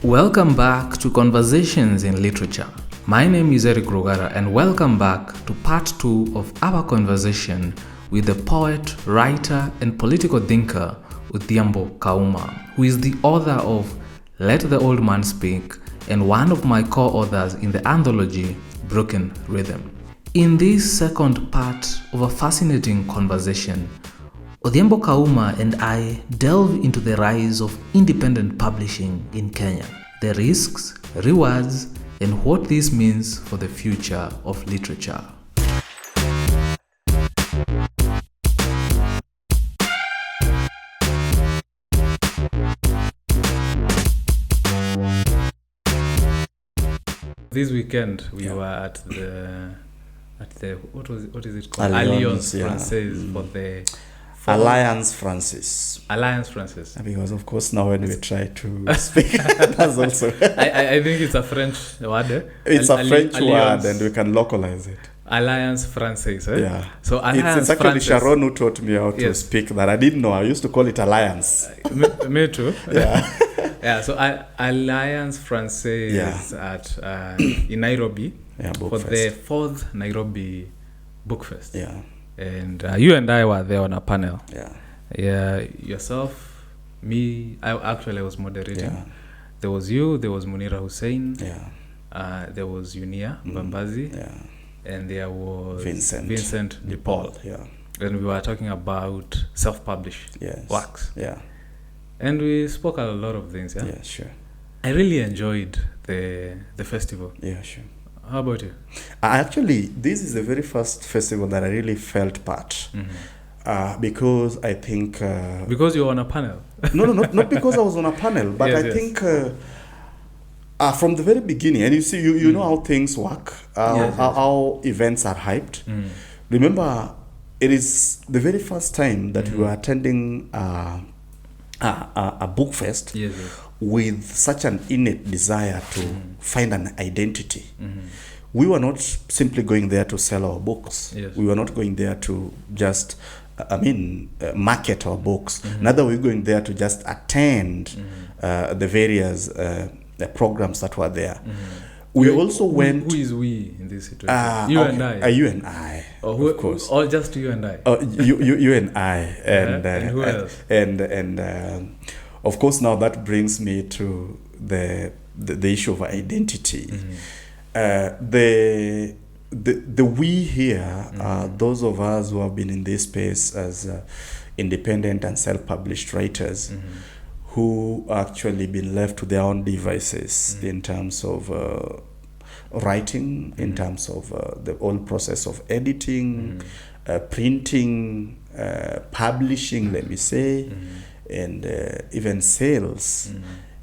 Welcome back to Conversations in Literature. My name is Eric Rogara and welcome back to part 2 of our conversation with the poet, writer and political thinker Odhiambo Kaumah, who is the author of Let the Old Man Speak and one of my co-authors in the anthology Broken Rhythm. In this second part of a fascinating conversation, Odhiambo Kaumah and I delve into the rise of independent publishing in Kenya, the risks, rewards, and what this means for the future of literature. This weekend we were at the what is it called? Alliance Française for the Alliance Française. Because of course now when we try to speak, that's also. I think it's a French word. It's a French word, and we can localize it. Alliance Française. Yeah. So Alliance it's actually Française. Sharon who taught me how to speak that. I didn't know. I used to call it Alliance. Me too. Yeah. Yeah. So Alliance Française at in Nairobi Book for Fest. the 4th Nairobi Book Fest. Yeah. And you and I were there on a panel. Yeah. Yeah. Yourself, me. I was moderating. Yeah. There was you. There was Munira Hussein. Yeah. There was Unia Mbambazi. Yeah. And there was Vincent DePaul. Yeah. And we were talking about self-published works. Yeah. And we spoke a lot of things. Yeah. Yeah. Sure. I really enjoyed the festival. Yeah. Sure. How about you? Actually, this is the very first festival that I really felt part. Because I think... because you were on a panel? No, not because I was on a panel, but I think from the very beginning, and you see, you know how things work, how events are hyped. Remember, it is the very first time that we were attending a book fest with such an innate desire to find an identity. We were not simply going there to sell our books. We were not going there to just, market our books. Neither were we going there to just attend the various programs that were there. We also went... Who is we in this situation? You and I? You and I, of course. Or just you and I? You and I. And who else? And of course, now that brings me to the issue of identity. The we here, those of us who have been in this space as independent and self-published writers, who actually been left to their own devices in terms of writing, in terms of the whole process of editing, printing, publishing, let me say, and even sales.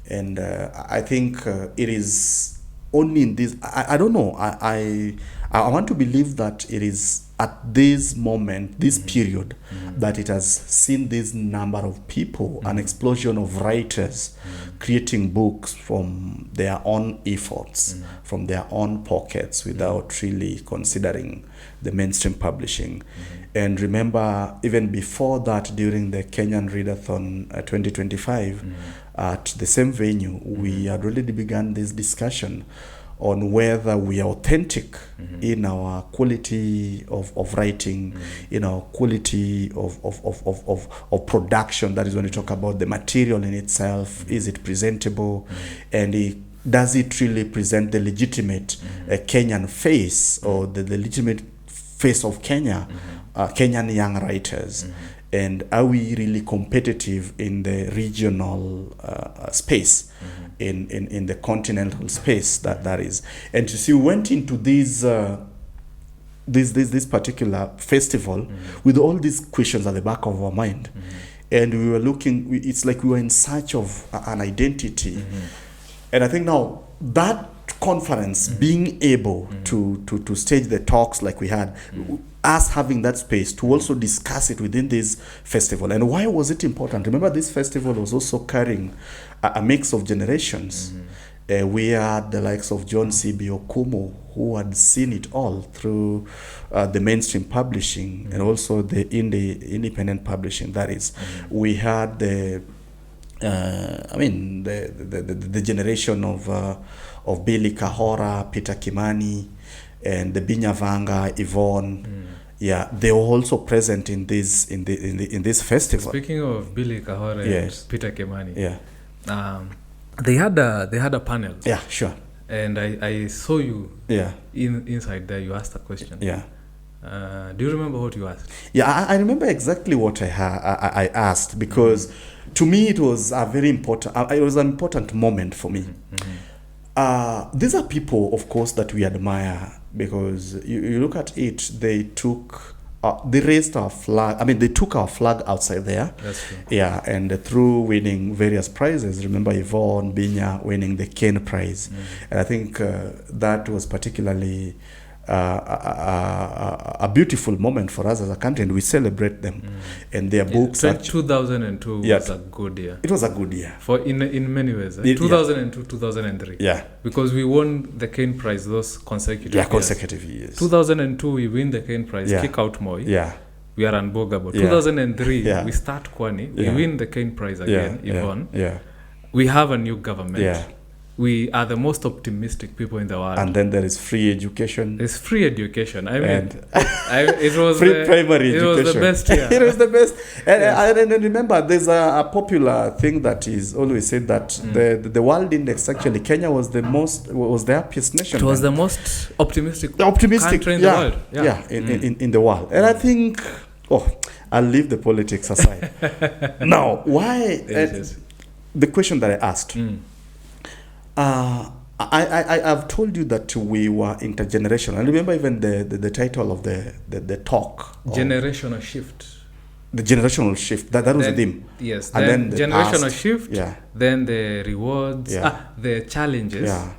And I think it is only in this, I don't know, I want to believe that it is at this moment, this period, that it has seen this number of people, an explosion of writers creating books from their own efforts, from their own pockets, without really considering the mainstream publishing. And remember, even before that, during the Kenyan Readathon 2025, at the same venue, we had already begun this discussion on whether we are authentic in our quality of writing, in our quality of production. That is when you talk about the material in itself. Is it presentable? And does it really present the legitimate Kenyan face, or the legitimate face of Kenya, Kenyan young writers? And are we really competitive in the regional space, in the continental space that is? And you see, we went into this particular festival with all these questions at the back of our mind, and we were looking. It's like we were in search of an identity, and I think now that conference, being able to stage the talks like we had, us having that space to also discuss it within this festival. And why was it important? Remember, this festival was also carrying a mix of generations. We had the likes of John C.B. Okumu, who had seen it all through the mainstream publishing and also the independent publishing. That is, we had the I mean, the generation of Billy Kahora, Peter Kimani, and the Binyavanga, Yvonne. Yeah, they were also present in this this festival. Speaking of Billy Kahora Yes. and Peter Kimani, Yeah. they had a panel. Yeah, sure. And I saw you Yeah. inside there. You asked a question. Yeah. Do you remember what you asked? Yeah, I remember exactly what I asked, because to me it was a very important. It was an important moment for me. These are people, of course, that we admire, because you look at it. They raised our flag. I mean, they took our flag outside there. That's true. Yeah, and through winning various prizes. Remember Yvonne Binya winning the Ken Prize, and I think that was particularly a beautiful moment for us as a country, and we celebrate them and their books. 2002 was a good year. It was a good year for in many ways. 2002, 2003. Yeah, because we won the Kane Prize those consecutive years. consecutive years. 2002 we win the Kane Prize, kick out Moi. Yeah, we are unbogable. Yeah. 2003 we start Kwani, we win the Kane Prize again. Yvonne. Yeah, we have a new government. Yeah. We are the most optimistic people in the world. And then there is free education. There's free education. I mean, it was free primary education. It was the best year. It was the best. And remember, there's a popular thing that is always said that the world index, actually, Kenya was the happiest nation. It was the most optimistic country in the world. Yeah, in the world. And I think, I'll leave the politics aside. Now, why? The question that I asked. I've told you that we were intergenerational. I remember even the title of the talk. Generational shift. The generational shift. That was the theme. Yes. And then generational shift. Yeah. Then the rewards. The challenges. Yeah.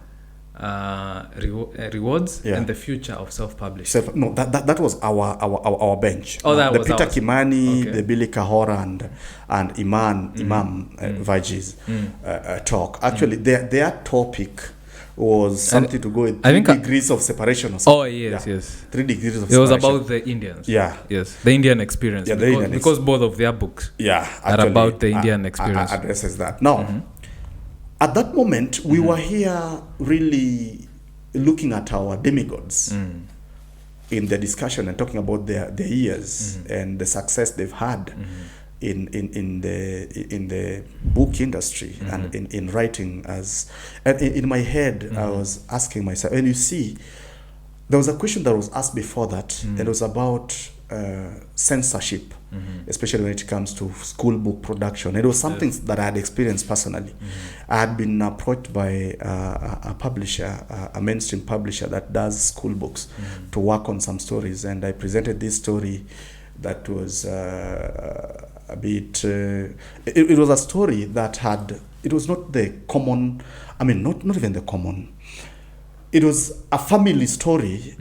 Rewards and the future of self-publishing. That was our bench. That the was Peter ours. Kimani, the Billy Kahora, and Imam Vaji's talk. Actually, their topic was something to go with 3 degrees of separation or something. Yes. 3 degrees of separation. It was about the Indians. Yeah. Yes, the Indian experience. Yeah, because both of their books are about the Indian experience. Addresses that. Now, at that moment, we were here really looking at our demigods in the discussion and talking about their years and the success they've had in the book industry and in writing. And in my head, I was asking myself, and you see, there was a question that was asked before that, and it was about censorship, especially when it comes to school book production. It was something that I had experienced personally. I had been approached by a publisher, a mainstream publisher that does school books, to work on some stories, and I presented this story that was a bit. It was a story that it was not the common. I mean, not even the common. It was a family story.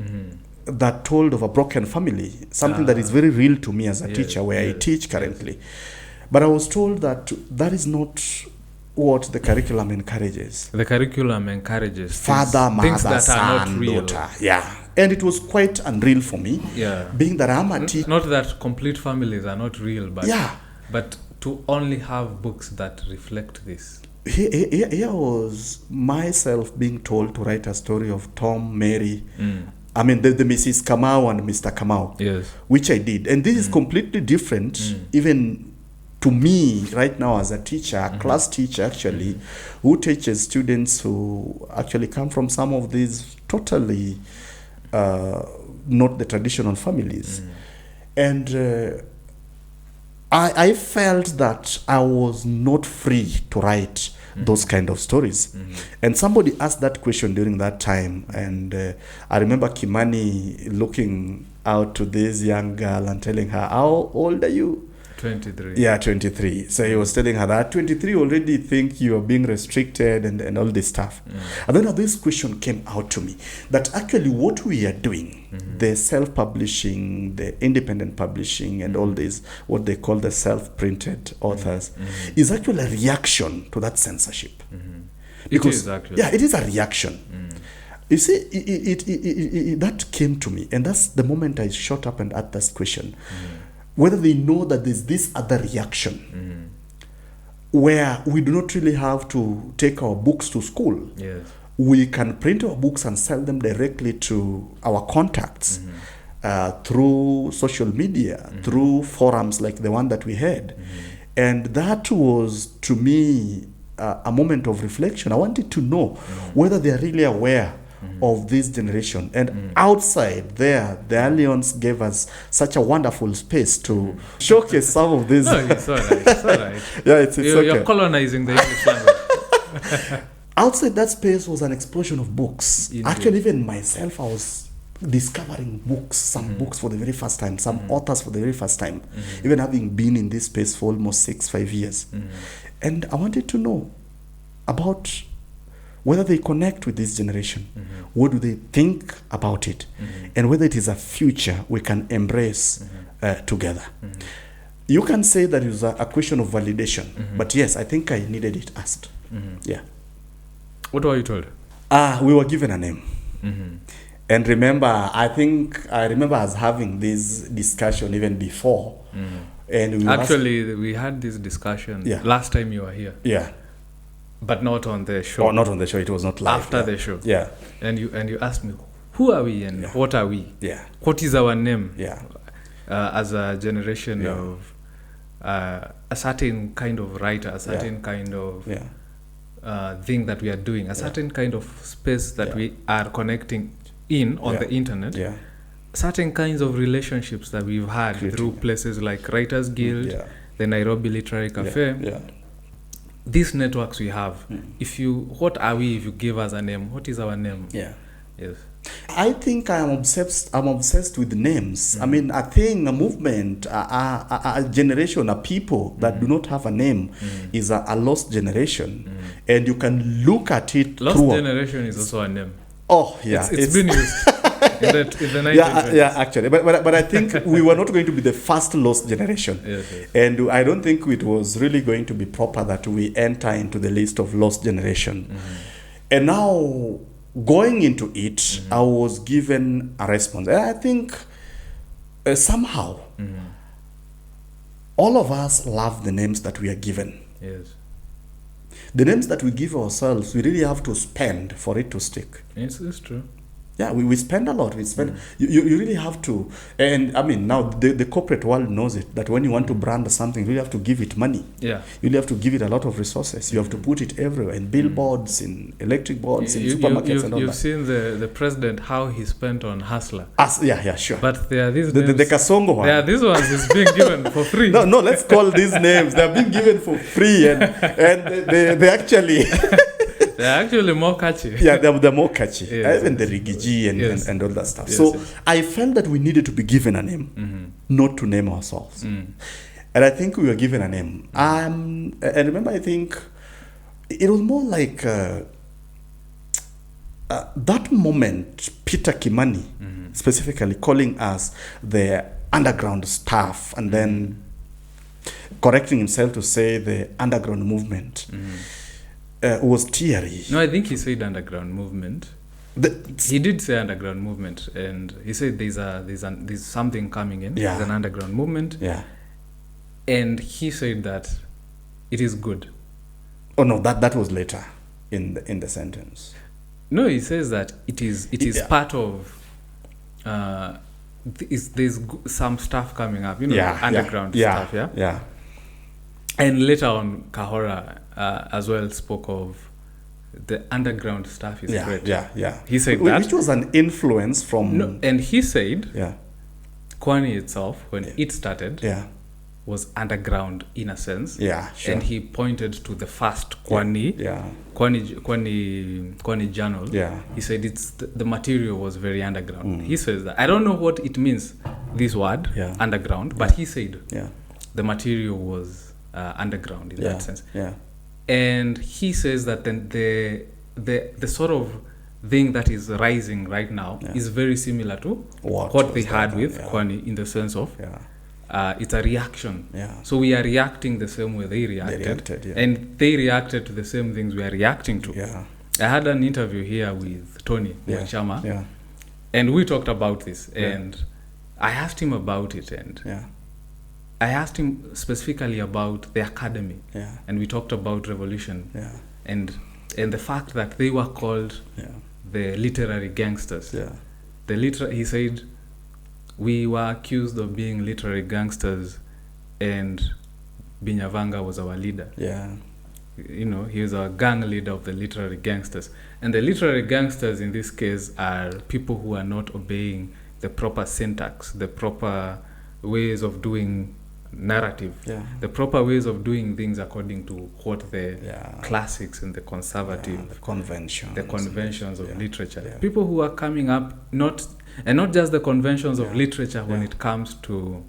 That told of a broken family, something that is very real to me as a teacher, where I teach currently. But I was told that is not what the curriculum encourages. The curriculum encourages father, mother, that son, daughter. Yeah. And it was quite unreal for me. Yeah. Being that I'm a teacher. Not that complete families are not real, but to only have books that reflect this. Here was myself being told to write a story of Tom, Mary, I mean, the Mrs. Kamau and Mr. Kamau, which I did. And this is completely different, even to me right now as a teacher, a class teacher actually, who teaches students who actually come from some of these totally not the traditional families. And I felt that I was not free to write those kind of stories. And somebody asked that question during that time, and I remember Kimani looking out to this young girl and telling her, how old are you? 23. Yeah, 23. So he was telling her that 23 already think you are being restricted and all this stuff. And then this question came out to me, that actually what we are doing, the self-publishing, the independent publishing and all this, what they call the self-printed authors, is actually a reaction to that censorship. Because, it is actually. Yeah, it is a reaction. You see, that came to me, and that's the moment I shot up and asked that question. Whether they know that there's this other reaction where we do not really have to take our books to school. Yes. We can print our books and sell them directly to our contacts through social media, through forums like the one that we had. And that was, to me, a moment of reflection. I wanted to know whether they are really aware of this generation. And outside there, the Alliance gave us such a wonderful space to showcase some of these. No, it's all right. It's all right. Yeah, it's You're okay. colonizing the English language. Outside that space was an explosion of books. Indeed. Actually, even myself, I was discovering books, some books for the very first time, some authors for the very first time, even having been in this space for almost 6-5 years. And I wanted to know about whether they connect with this generation. What do they think about it? And whether it is a future we can embrace together. You can say that it was a question of validation, but yes, I think I needed it asked. Yeah. What were you told? We were given a name. And remember, I remember us having this discussion even before. And we Actually, we had this discussion last time you were here. Yeah. But not on the show. Oh, not on the show. It was not live. After the show. Yeah. And you asked me, who are we and what are we? Yeah. What is our name? Yeah. As a generation of a certain kind of writer, a certain kind of thing that we are doing, a certain kind of space that we are connecting in on the internet, certain kinds of relationships that we've had through places like Writers Guild, the Nairobi Literary Cafe. These networks we have. What are we if you give us a name? What is our name? Yeah. Yes. I think I'm obsessed with names. I mean, a thing, a movement, a generation, a people that do not have a name is a lost generation. And you can look at it Lost through generation is also a name. Oh, yeah. It's been used in the 1920s. Yeah, actually. But I think we were not going to be the first lost generation. Yes. And I don't think it was really going to be proper that we enter into the list of lost generation. And now, going into it, I was given a response. And I think somehow, all of us love the names that we are given. Yes. The names that we give ourselves, we really have to spend for it to stick. It's true. Yeah, we spend a lot. We spend. You really have to. And I mean, now the corporate world knows it, that when you want to brand something, you really have to give it money. Yeah. You really have to give it a lot of resources. You have to put it everywhere, in billboards, in electric boards, in supermarkets and all that. You've seen the president, how he spent on Hustler. Yeah, sure. But there are these the names. The Kasongo one. There are these ones is being given for free. No, let's call these names. They're being given for free, and they actually... They're actually more catchy. Yeah, they're more catchy. Yes, even the Rigiji and all that stuff. Yes, so I felt that we needed to be given a name, not to name ourselves. And I think we were given a name. And remember, I think it was more like that moment, Peter Kimani, specifically calling us the underground staff, and then correcting himself to say the underground movement. Was teary. No, I think he said underground movement. He did say underground movement, and he said there's something coming in. Yeah. There's an underground movement. Yeah. And he said that it is good. Oh no, that was later in the sentence. No, he says that it is part of. There's some stuff coming up, underground stuff. Yeah. And later on, Kahora as well spoke of the underground stuff is great. Yeah. He said that. Which was an influence from... No, and he said Yeah. Kwani itself, when it started, was underground in a sense. Yeah, sure. And he pointed to the first Kwani, Kwani journal. Yeah. He said the material was very underground. He says that. I don't know what it means, this word, underground, but he said the material was underground in that sense. Yeah. And he says that then the sort of thing that is rising right now is very similar to what they had with Kwani, in the sense of it's a reaction. Yeah. So we are reacting the same way they reacted. And they reacted to the same things we are reacting to. Yeah. I had an interview here with Tony Mwachama, and we talked about this, and I asked him about it, and I asked him specifically about the academy, and we talked about revolution, and the fact that they were called the literary gangsters. He said we were accused of being literary gangsters, and Binyavanga was our leader. You know, he was a gang leader of the literary gangsters. And the literary gangsters in this case are people who are not obeying the proper syntax, the proper ways of doing narrative, the proper ways of doing things according to what the classics and the conservative, the conventions of literature. People who are coming up, not just the conventions of literature when it comes to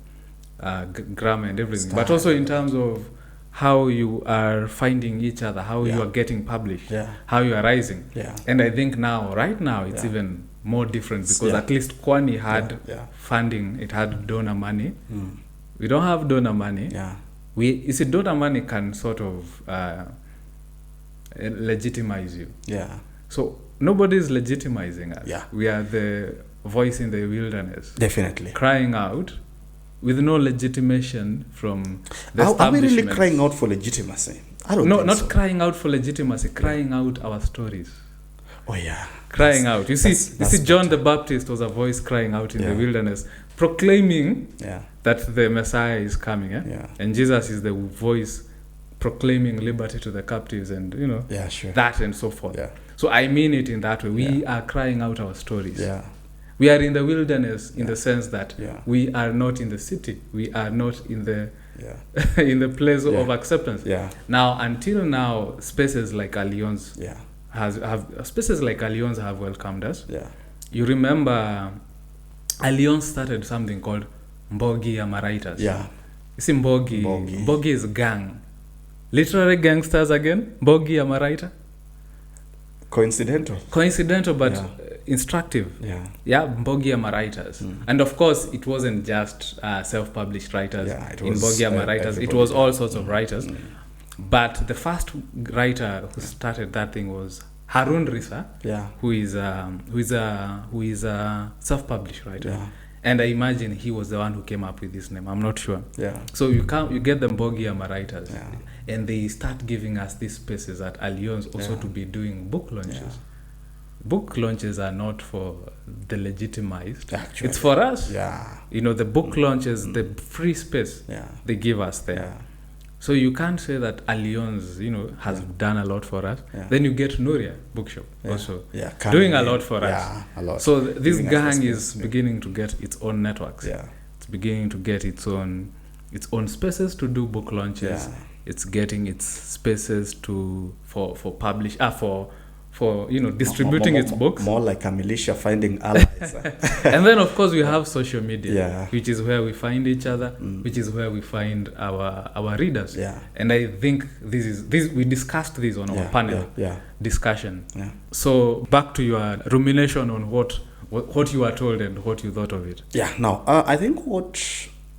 grammar and everything, but also in terms of how you are finding each other, how you are getting published, how you are rising. And I think right now, it's even more different because at least Kwani had funding, it had donor money. We don't have donor money. You see, donor money can sort of legitimize you. So nobody's legitimizing us. We are the voice in the wilderness. Definitely. Crying out with no legitimation from the establishment. Are we really crying out for legitimacy? I don't think not so. Crying out for legitimacy, crying out our stories. Crying out. You see, John the Baptist was a voice crying out in the wilderness, proclaiming that the Messiah is coming. And Jesus is the voice proclaiming liberty to the captives and, that and so forth. So I mean it in that way. We are crying out our stories. We are in the wilderness in the sense that we are not in the city. We are not in the in the place of acceptance. Now, until now, spaces like Alliance have welcomed us. You remember, Alliance started something called Mbogi Amaritas. You see, Mbogi is gang. Literary gangsters again. Mbogi Amaraita. Coincidental, but instructive. Mbogi Amaritas. And of course, it wasn't just self-published writers in Mbogi Amaritas. It was all sorts of writers. But the first writer who started that thing was Harun Risa, who is a self-published writer. And I imagine he was the one who came up with this name. I'm not sure. So you get the Mbogi Amaritas, and they start giving us these spaces at Alliance also to be doing book launches. Book launches are not for the legitimized. Actually, it's for us. The book launches, the free space they give us there. So you can't say that Alliance, has done a lot for us. Then you get Nuria Bookshop also doing a lot for us. A lot. So this gang is beginning to get its own networks. It's beginning to get its own spaces to do book launches. It's getting its spaces for distributing its books. More like a militia finding allies. And then, of course, we have social media, which is where we find each other, which is where we find our readers. And I think we discussed this on our panel discussion. So back to your rumination on what you were told and what you thought of it. Now, I think what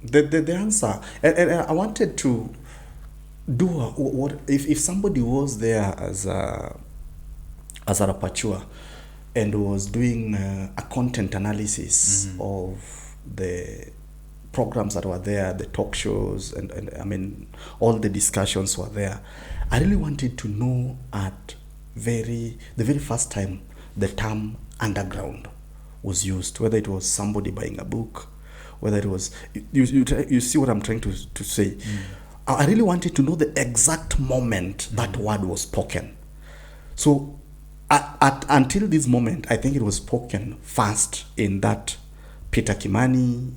the answer, and I wanted to do what if somebody was there as a rapporteur and was doing a content analysis of the programs that were there, the talk shows, and I mean, all the discussions were there. I really wanted to know at the very first time the term underground was used, whether it was somebody buying a book, whether it was, you see what I'm trying to say. I really wanted to know the exact moment that word was spoken. So until this moment, I think it was spoken first in that Peter Kimani,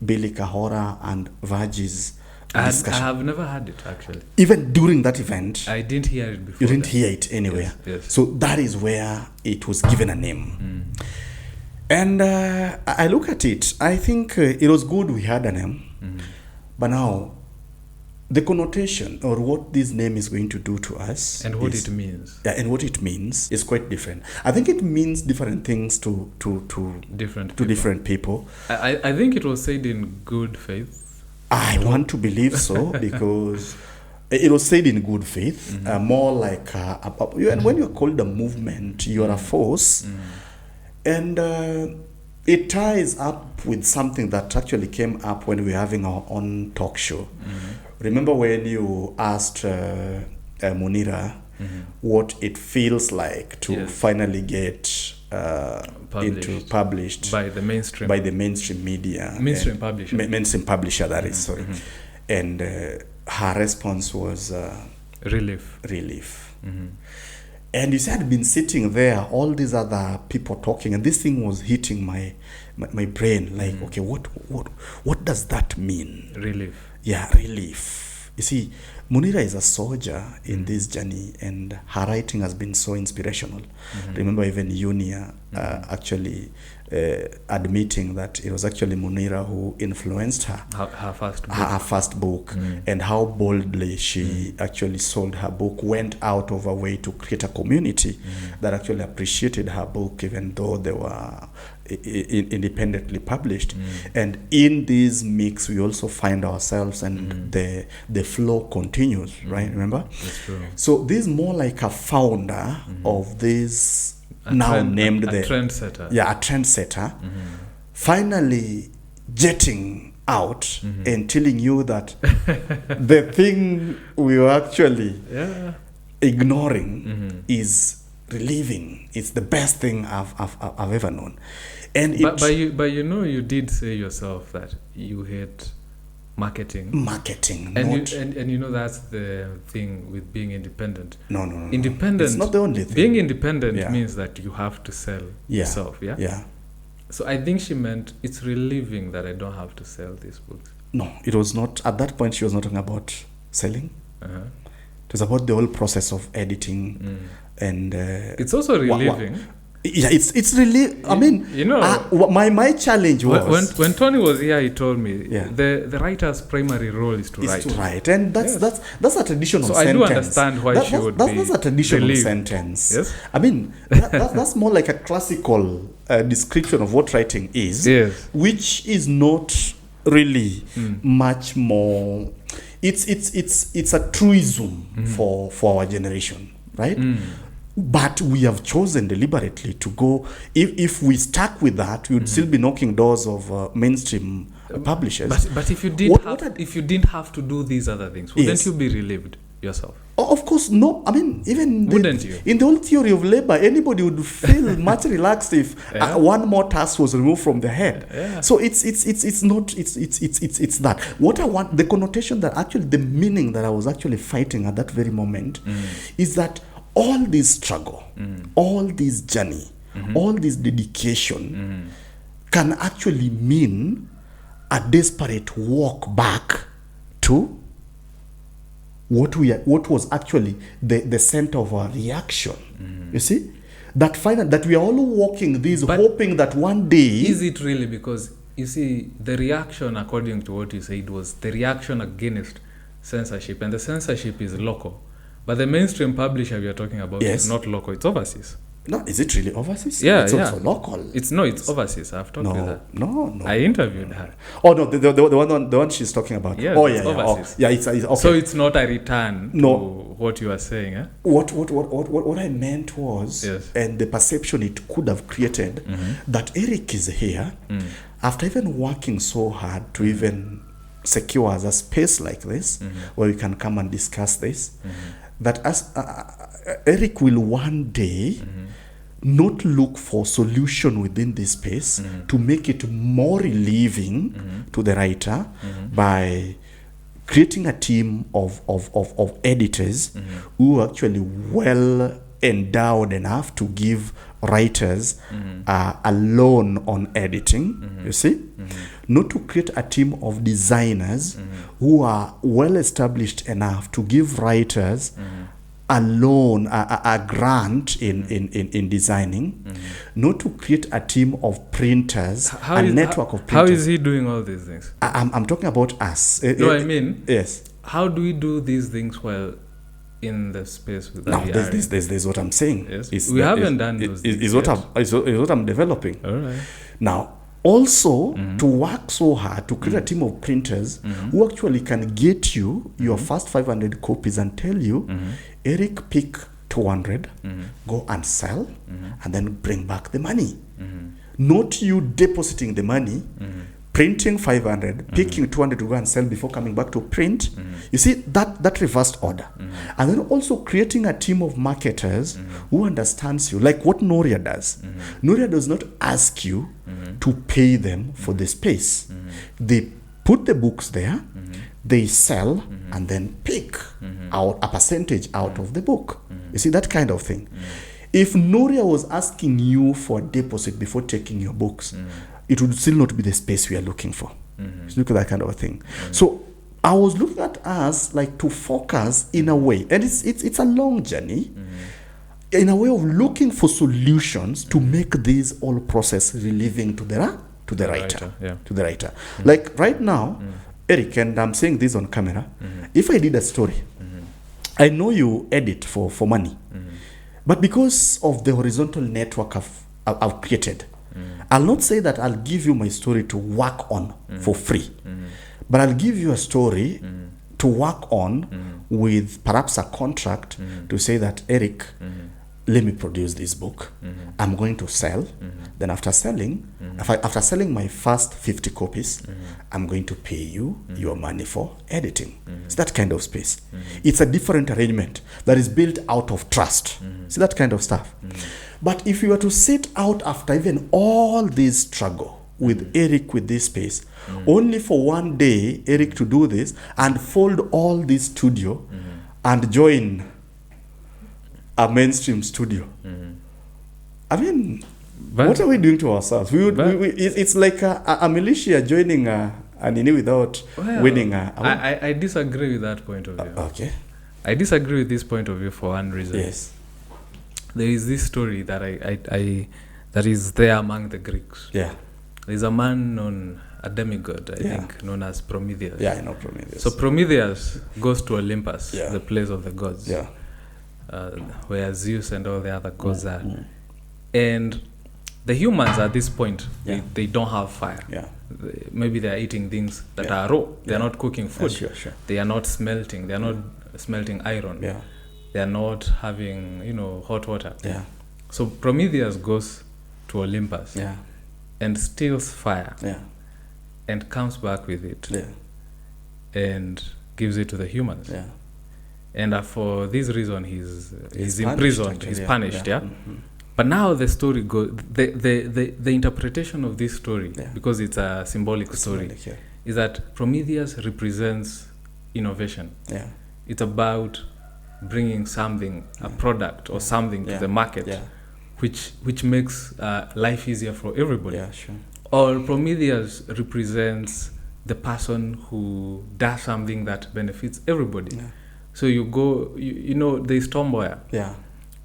Billy Kahora, and Vaji's discussion. I have never heard it, actually. Even during that event, I didn't hear it before. You didn't hear it anywhere. Yes. So that is where it was given a name. And I look at it, I think it was good we had a name, but now the connotation or what this name is going to do to us and what it means. And what it means is quite different. I think it means different things to different people. I think it was said in good faith. I want to believe so because it was said in good faith, more like and when you're called a movement, you're a force. And It ties up with something that actually came up when we were having our own talk show. Remember when you asked Munira what it feels like to finally get published by the mainstream media, mainstream publisher, that is, sorry. And her response was relief. And you see, I'd been sitting there, all these other people talking, and this thing was hitting my brain. Like, okay, what does that mean? Relief. Yeah, relief. You see, Munira is a soldier in this journey, and her writing has been so inspirational. Remember, even Unia actually admitting that it was actually Munira who influenced her. Her first book, and how boldly she actually sold her book, went out of her way to create a community that actually appreciated her book, even though they were independently published. And in this mix, we also find ourselves, and the flow continues, right? Remember? That's true. So this is more like a founder of this a trendsetter. Yeah, a trendsetter. Finally jetting out and telling you that the thing we were actually ignoring is relieving. It's the best thing I've ever known. And but you did say yourself that you hate marketing, and you know that's the thing with being independent. No. Independent. It's not the only thing. Being independent means that you have to sell yourself. Yeah. So I think she meant it's relieving that I don't have to sell these books. No, it was not. At that point, she was not talking about selling. It was about the whole process of editing, and it's also relieving. Yeah, it's really. I mean, my challenge was when Tony was here. He told me the writer's primary role is to write. And that's a traditional. So sentence. I do understand why she would be. That's a traditional relieved. sentence. Yes. I mean, that's more like a classical description of what writing is, which is not really much more. It's a truism for our generation, right? But we have chosen deliberately to go. If we stuck with that, we would still be knocking doors of mainstream publishers. But if you didn't have to do these other things, wouldn't you be relieved yourself? Oh, of course, no. I mean, even wouldn't you? In the whole theory of labor, anybody would feel much relaxed if one more task was removed from their head. Yeah. So it's that. What I want, the connotation that actually the meaning that I was actually fighting at that very moment is that all this struggle, all this journey, all this dedication can actually mean a desperate walk back to what was actually the center of our reaction. You see? That we are all walking this, hoping that one day... Is it really? Because, you see, the reaction, according to what you said, was the reaction against censorship. And the censorship is local. But the mainstream publisher we are talking about is not local, it's overseas. No, is it really overseas? Yeah, it's also local. It's overseas. I've talked with her. No. I interviewed her. Oh no, the one she's talking about. Yes, overseas. It's okay. So it's not a return to what you are saying, eh? What I meant was, and the perception it could have created, that Eric is here after even working so hard to even secure us a space like this where we can come and discuss this. That as Eric will one day not look for solution within this space to make it more relieving to the writer by creating a team of editors who are actually well endowed enough to give writers a loan on editing, you see? Not to create a team of designers who are well established enough to give writers a loan, a grant in designing, not to create a team of printers, network of printers. How is he doing all these things? I'm talking about us. I mean, yes. How do we do these things while in the space that no, we there's what I'm saying. Yes. We haven't done those things. Is what I'm developing. All right. Now, also to work so hard to create a team of printers who actually can get you your first 500 copies and tell you, Eric, pick 200, go and sell, and then bring back the money. not you depositing the money, printing 500, picking 200 to go and sell before coming back to print. You see that reversed order. And then also creating a team of marketers who understands you, like what Noria does. Noria does not ask you to pay them for the space. They put the books there, they sell, and then pick out a percentage out of the book. You see, that kind of thing. If Noria was asking you for a deposit before taking your books, it would still not be the space we are looking for. So look at that kind of a thing. So I was looking at us like to focus in a way, and it's a long journey, in a way of looking for solutions to make this whole process relieving to the writer. To the writer. Like right now, Eric, and I'm saying this on camera, if I did a story, I know you edit for money, but because of the horizontal network I've created, I'll not say that I'll give you my story to work on for free, but I'll give you a story to work on with perhaps a contract to say that, Eric, let me produce this book. I'm going to sell. Then after selling, after selling my first 50 copies, I'm going to pay you your money for editing. It's that kind of space. It's a different arrangement that is built out of trust. See, that kind of stuff. But if you were to sit out after even all this struggle with Eric with this space, only for one day Eric to do this and fold all this studio and join a mainstream studio. I mean, what are we doing to ourselves? It's like a militia joining an ini without winning. I disagree with that point of view. Okay. I disagree with this point of view for one reason. Yes. There is this story that I that is there among the Greeks. Yeah. There's a man known, a demigod, I think, known as Prometheus. Yeah, I know Prometheus. So Prometheus goes to Olympus, the place of the gods. Yeah. Where Zeus and all the other gods are. And the humans at this point, they don't have fire. Yeah. Maybe they are eating things that are raw. They are not cooking food. Sure. They are not smelting. They are not smelting iron. Yeah. They are not having, hot water. Yeah. So Prometheus goes to Olympus and steals fire and comes back with it and gives it to the humans. Yeah. And for this reason, he's imprisoned. He's punished. Yeah. But now the story goes. The interpretation of this story, because it's a symbolic story, is that Prometheus represents innovation. Yeah. It's about bringing something, a product or something to the market, which makes life easier for everybody. Yeah, sure. Or Prometheus represents the person who does something that benefits everybody. Yeah. So you go, there's Tom Mboya. Yeah.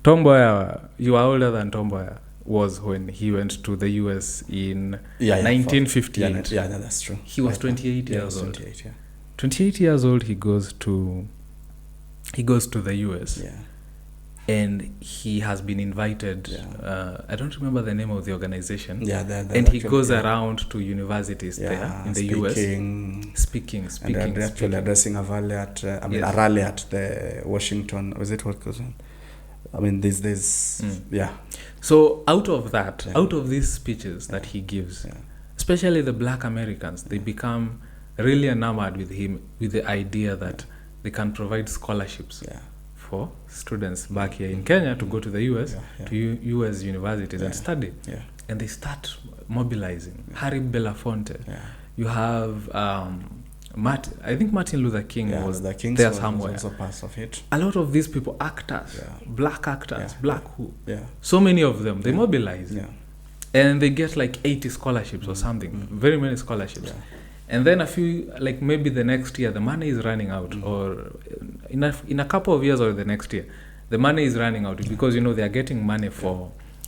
Tom Mboya, you are older than Tom Mboya was when he went to the US in 1958. Yeah, that's true. He was 28 years old. 28, 28 years old, he goes to the US. Yeah. And he has been invited, I don't remember the name of the organization. Yeah, and he goes around to universities there in the US. Speaking. And they're actually addressing a rally at the Washington, was it what goes on? I mean, there's So out of that, out of these speeches that he gives, especially the Black Americans, they become really enamored with him, with the idea that they can provide scholarships for students back here in Kenya to go to the US, to US universities and study. Yeah. And they start mobilizing. Harry Belafonte. Yeah. You have I think Martin Luther King was there somewhere. Also part of it. A lot of these people, actors, black actors, black who. Yeah. So many of them, they mobilize. Yeah. And they get like 80 scholarships or something, very many scholarships. Yeah. And then maybe the next year, the money is running out, or in a couple of years or the next year, the money is running out because, they are getting money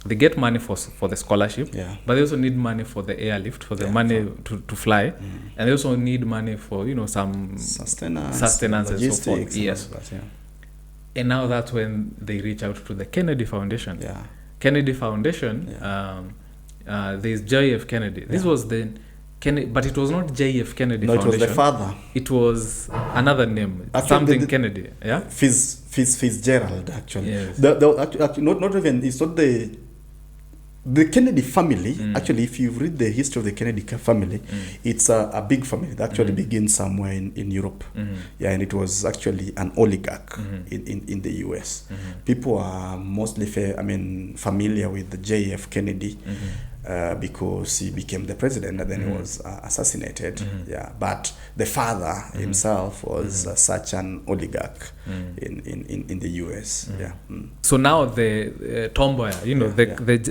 they get money for the scholarship, but they also need money for the airlift, for the money to fly, and they also need money for, some sustenance and so forth. Yes. And now that's when they reach out to the Kennedy Foundation. Yeah. Kennedy Foundation, there's JF Kennedy. This was the Kennedy, but it was not JF Kennedy Foundation. It was the father. It was another name, something Kennedy. Yeah. Fitzgerald, actually. Yes. Not even, it's not the the Kennedy family, actually, if you read the history of the Kennedy family, it's a big family that actually begins somewhere in Europe. Yeah, and it was actually an oligarch in the US. People are mostly familiar with the JF Kennedy because he became the president and then he was assassinated. Yeah, but the father himself was such an oligarch in the US. Yeah. So now the Tomboya,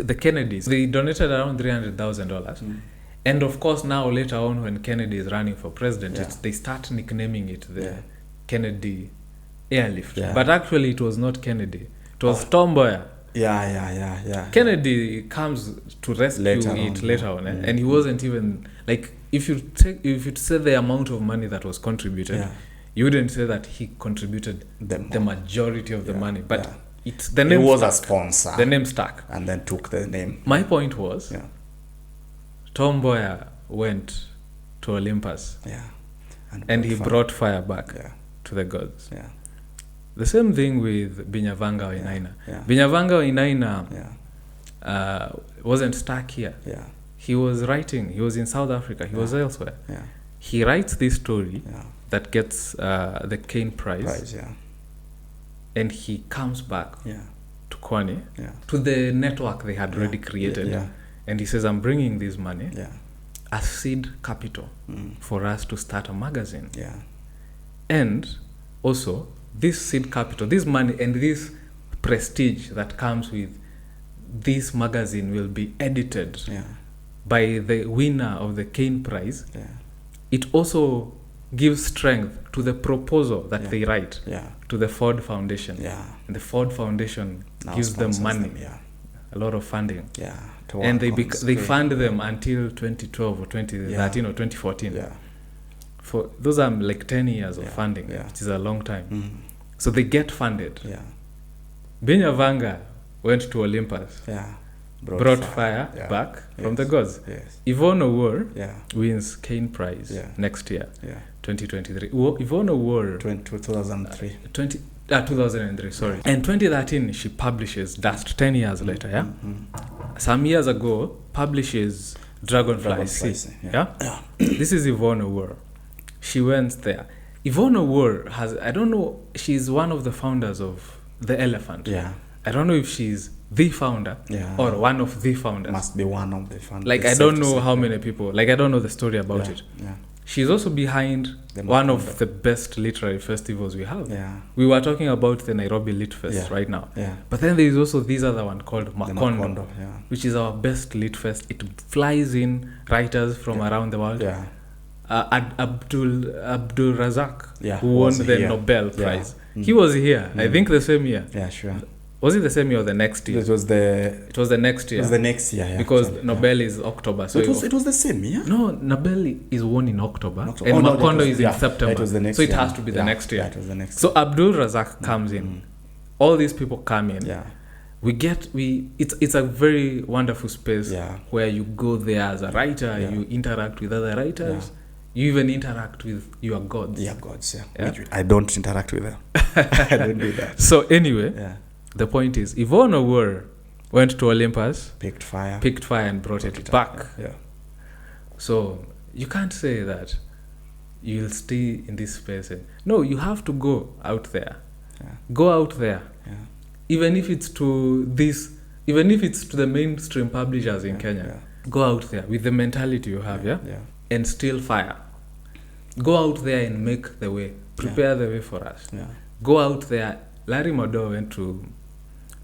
the Kennedys, they donated around $300,000. And of course now later on when Kennedy is running for president, they start nicknaming it the Kennedy airlift. Yeah. But actually it was not Kennedy. It was Tomboya. Yeah. Kennedy comes to rescue later on. And he wasn't even, like, if you say the amount of money that was contributed, you wouldn't say that he contributed the majority of the money. But it's the name. He was stuck. A sponsor. The name stuck. And then took the name. My point was, Tomboya went to Olympus. Yeah. And he brought fire back to the gods. Yeah. The same thing with Binyavanga Wainaina. Binyavanga Wainaina wasn't stuck here. Yeah. He was writing. He was in South Africa. He was elsewhere. Yeah. He writes this story that gets the Kane Prize. And he comes back to Kwani, to the network they had already created. And he says, I'm bringing this money as seed capital for us to start a magazine. And also, this seed capital, this money and this prestige that comes with this magazine will be edited by the winner of the Kane Prize. It also gives strength to the proposal that they write to the Ford Foundation. And the Ford Foundation now gives them money, a lot of funding. And they fund them until 2012 or 2013 or 2014. For those are like 10 years of funding, which is a long time. So they get funded. Binyavanga went to Olympus, brought fire back from the gods. Yvonne O'War wins Kane Prize next year, 2023. Yvonne O'War 2003. 2003, sorry. And 2013 she publishes Dust. 10 years later, some years ago publishes Dragonfly Sea. This is Yvonne O'War. She went there. Yvonne O'War has, I don't know, she's one of the founders of The Elephant. I don't know if she's the founder or one of the founders. Must be one of the founders. Like, I don't know how many people, like, I don't know the story about it. She's also behind one of the best literary festivals we have. We were talking about the Nairobi Lit Fest right now. But then there is also this other one called Makondo, which is our best lit fest. It flies in writers from around the world. Abdul Razak, who won the Nobel Prize. He was here, I think the same year. Was it the same year or the next year? It was the next year. It was the next year, because Nobel is October. So it was the same year? No, Nobel is won in October. And Makondo is in September. It was the next so it has to be the next year. It was the next so Abdul Razak comes in. All these people come in. It's a very wonderful space where you go there as a writer, you interact with other writers. You even interact with your gods. Which I don't interact with them. I don't do that. So anyway, the point is, Yvonne O'War went to Olympus, picked fire and brought it back. So you can't say that you'll stay in this space. No, you have to go out there. Go out there. Even if it's to the mainstream publishers in Kenya. Go out there with the mentality you have, and still fire. Go out there and make the way. Prepare the way for us. Go out there. Larry Madowo went to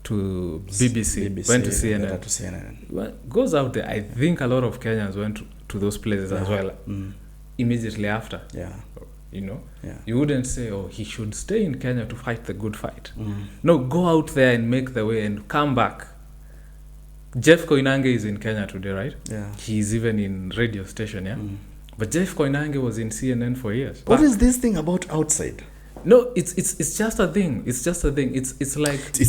BBC, went to CNN. Goes out there. I think a lot of Kenyans went to those places as well. Immediately after. You wouldn't say, oh, he should stay in Kenya to fight the good fight. No, go out there and make the way and come back. Jeff Koinange is in Kenya today, right? He's even in radio station, But Jeff Koinange was in CNN for years. What is this thing about outside? No, it's just a thing. It's just a thing. It's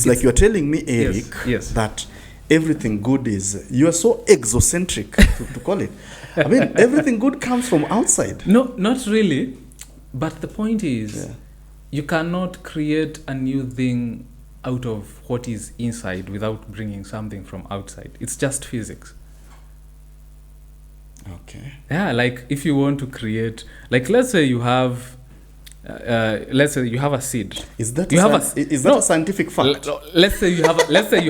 like you're telling me, Eric, that everything good is, you are so exocentric to call it. I mean, everything good comes from outside. No, not really. But the point is, you cannot create a new thing out of what is inside without bringing something from outside. It's just physics. Okay. Yeah, like if you want to create, like let's say you have a seed. Is that a scientific fact? Let's say you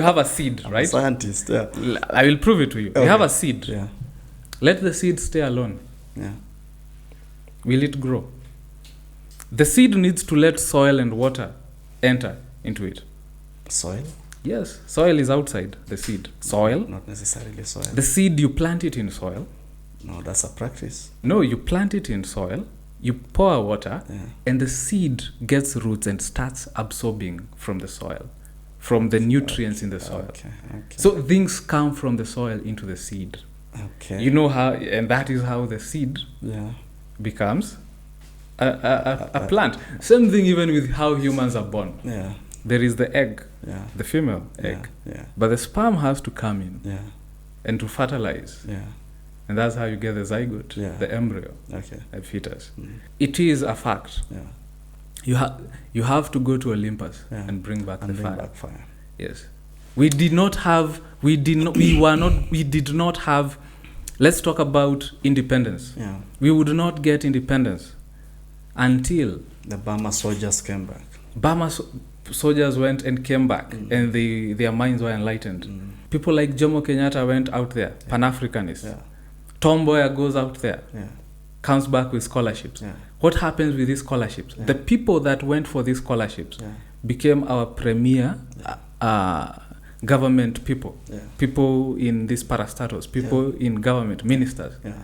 have a seed, I'm right? a scientist. Yeah. I will prove it to you. Okay. You have a seed. Yeah. Let the seed stay alone. Yeah. Will it grow? The seed needs to let soil and water enter into it. Soil? Yes, soil is outside the seed. Soil? Not necessarily soil. The seed, you plant it in soil. No, that's a practice. No, you plant it in soil, you pour water, and the seed gets roots and starts absorbing from the soil, from the nutrients in the soil. Okay. So things come from the soil into the seed. Okay. You know how, and that is how the seed becomes a plant. Same thing even with how humans are born. Yeah. There is the egg, the female egg, but the sperm has to come in and to fertilize. Yeah. And that's how you get the zygote, the embryo, the fetus. It is a fact. Yeah. You have to go to Olympus and bring back the fire. Yes. We did not have. Let's talk about independence. Yeah. We would not get independence until the Burma soldiers came back. Soldiers went and came back, and their minds were enlightened. People like Jomo Kenyatta went out there, Pan-Africanist. Yeah. Tom Mboya goes out there, comes back with scholarships. Yeah. What happens with these scholarships? Yeah. The people that went for these scholarships became our premier government people. Yeah. People in these parastatos, people in government, ministers. Yeah.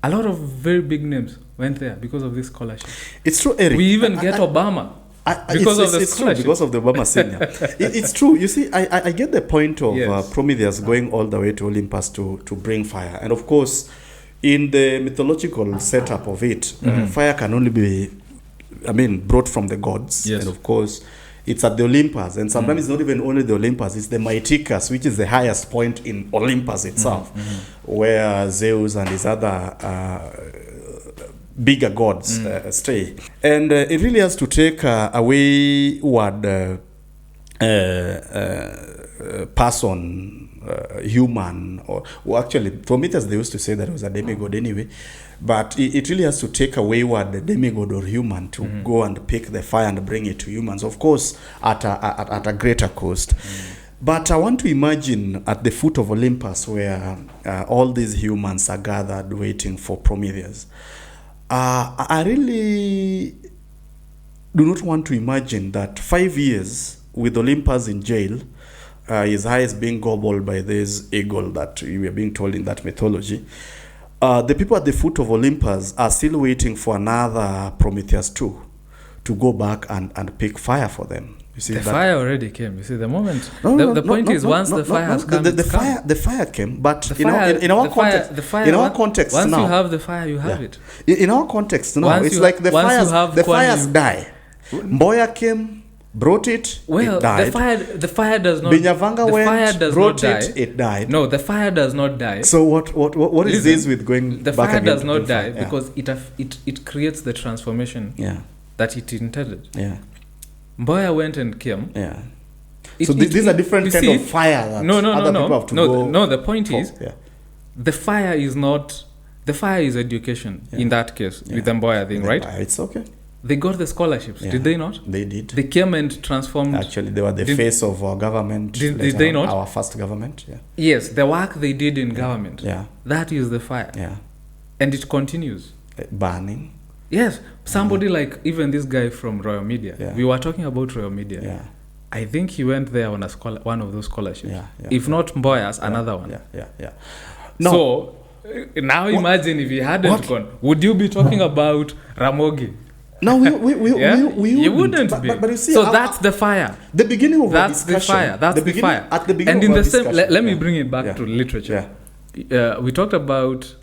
A lot of very big names went there because of this scholarship. It's true, Eric. We even get Obama. Because of the it's true, because of the Obama senior. It's true. You see, I get the point of Prometheus going all the way to Olympus to bring fire. And of course, in the mythological setup of it, fire can only be, brought from the gods. Yes. And of course, it's at the Olympus. And sometimes it's not even only the Olympus, it's the Myticus, which is the highest point in Olympus itself, where Zeus and his other bigger gods stay. And it really has to take a wayward person, human, or actually Prometheus, they used to say that it was a demigod anyway, but it really has to take a wayward demigod or human to go and pick the fire and bring it to humans, of course at a greater cost. But I want to imagine at the foot of Olympus where all these humans are gathered waiting for Prometheus. I really do not want to imagine that 5 years with Olympus in jail, his eyes being gobbled by this eagle that we are being told in that mythology. The people at the foot of Olympus are still waiting for another Prometheus 2 to go back and pick fire for them. You see, the fire already came. You see, the moment. The point is, once the fire has come, the fire came. But in our context, once now, you have the fire, you have it. In our context now, it's like the fires die. Mboya came, brought it. Well, it died. the fire does not. Binyavanga went, brought it. It died. No, the fire does not die. So what is this with going? The fire does not die because it creates the transformation that it intended. Yeah. Mboya went and came. Yeah. So these are different kind of fire that other people have to go. No, the point is, the fire is not. The fire is education in that case with the Mboya thing, right? It's okay. They got the scholarships, did they not? They did. They came and transformed. Actually, they were the face of our government. Did they not? Our first government, Yes, the work they did in government. Yeah. That is the fire. Yeah. And it continues. Burning. Yes, somebody like even this guy from Royal Media. Yeah. We were talking about Royal Media. Yeah. I think he went there on one of those scholarships. Yeah, if not Mboya's, another one. Yeah. No. So now imagine if he hadn't gone, would you be talking about Ramogi? No, we you wouldn't be. But you see, so that's the fire. The beginning of that's the fire. That's the fire. At the beginning and in of the same, let me bring it back to literature. Yeah. We talked about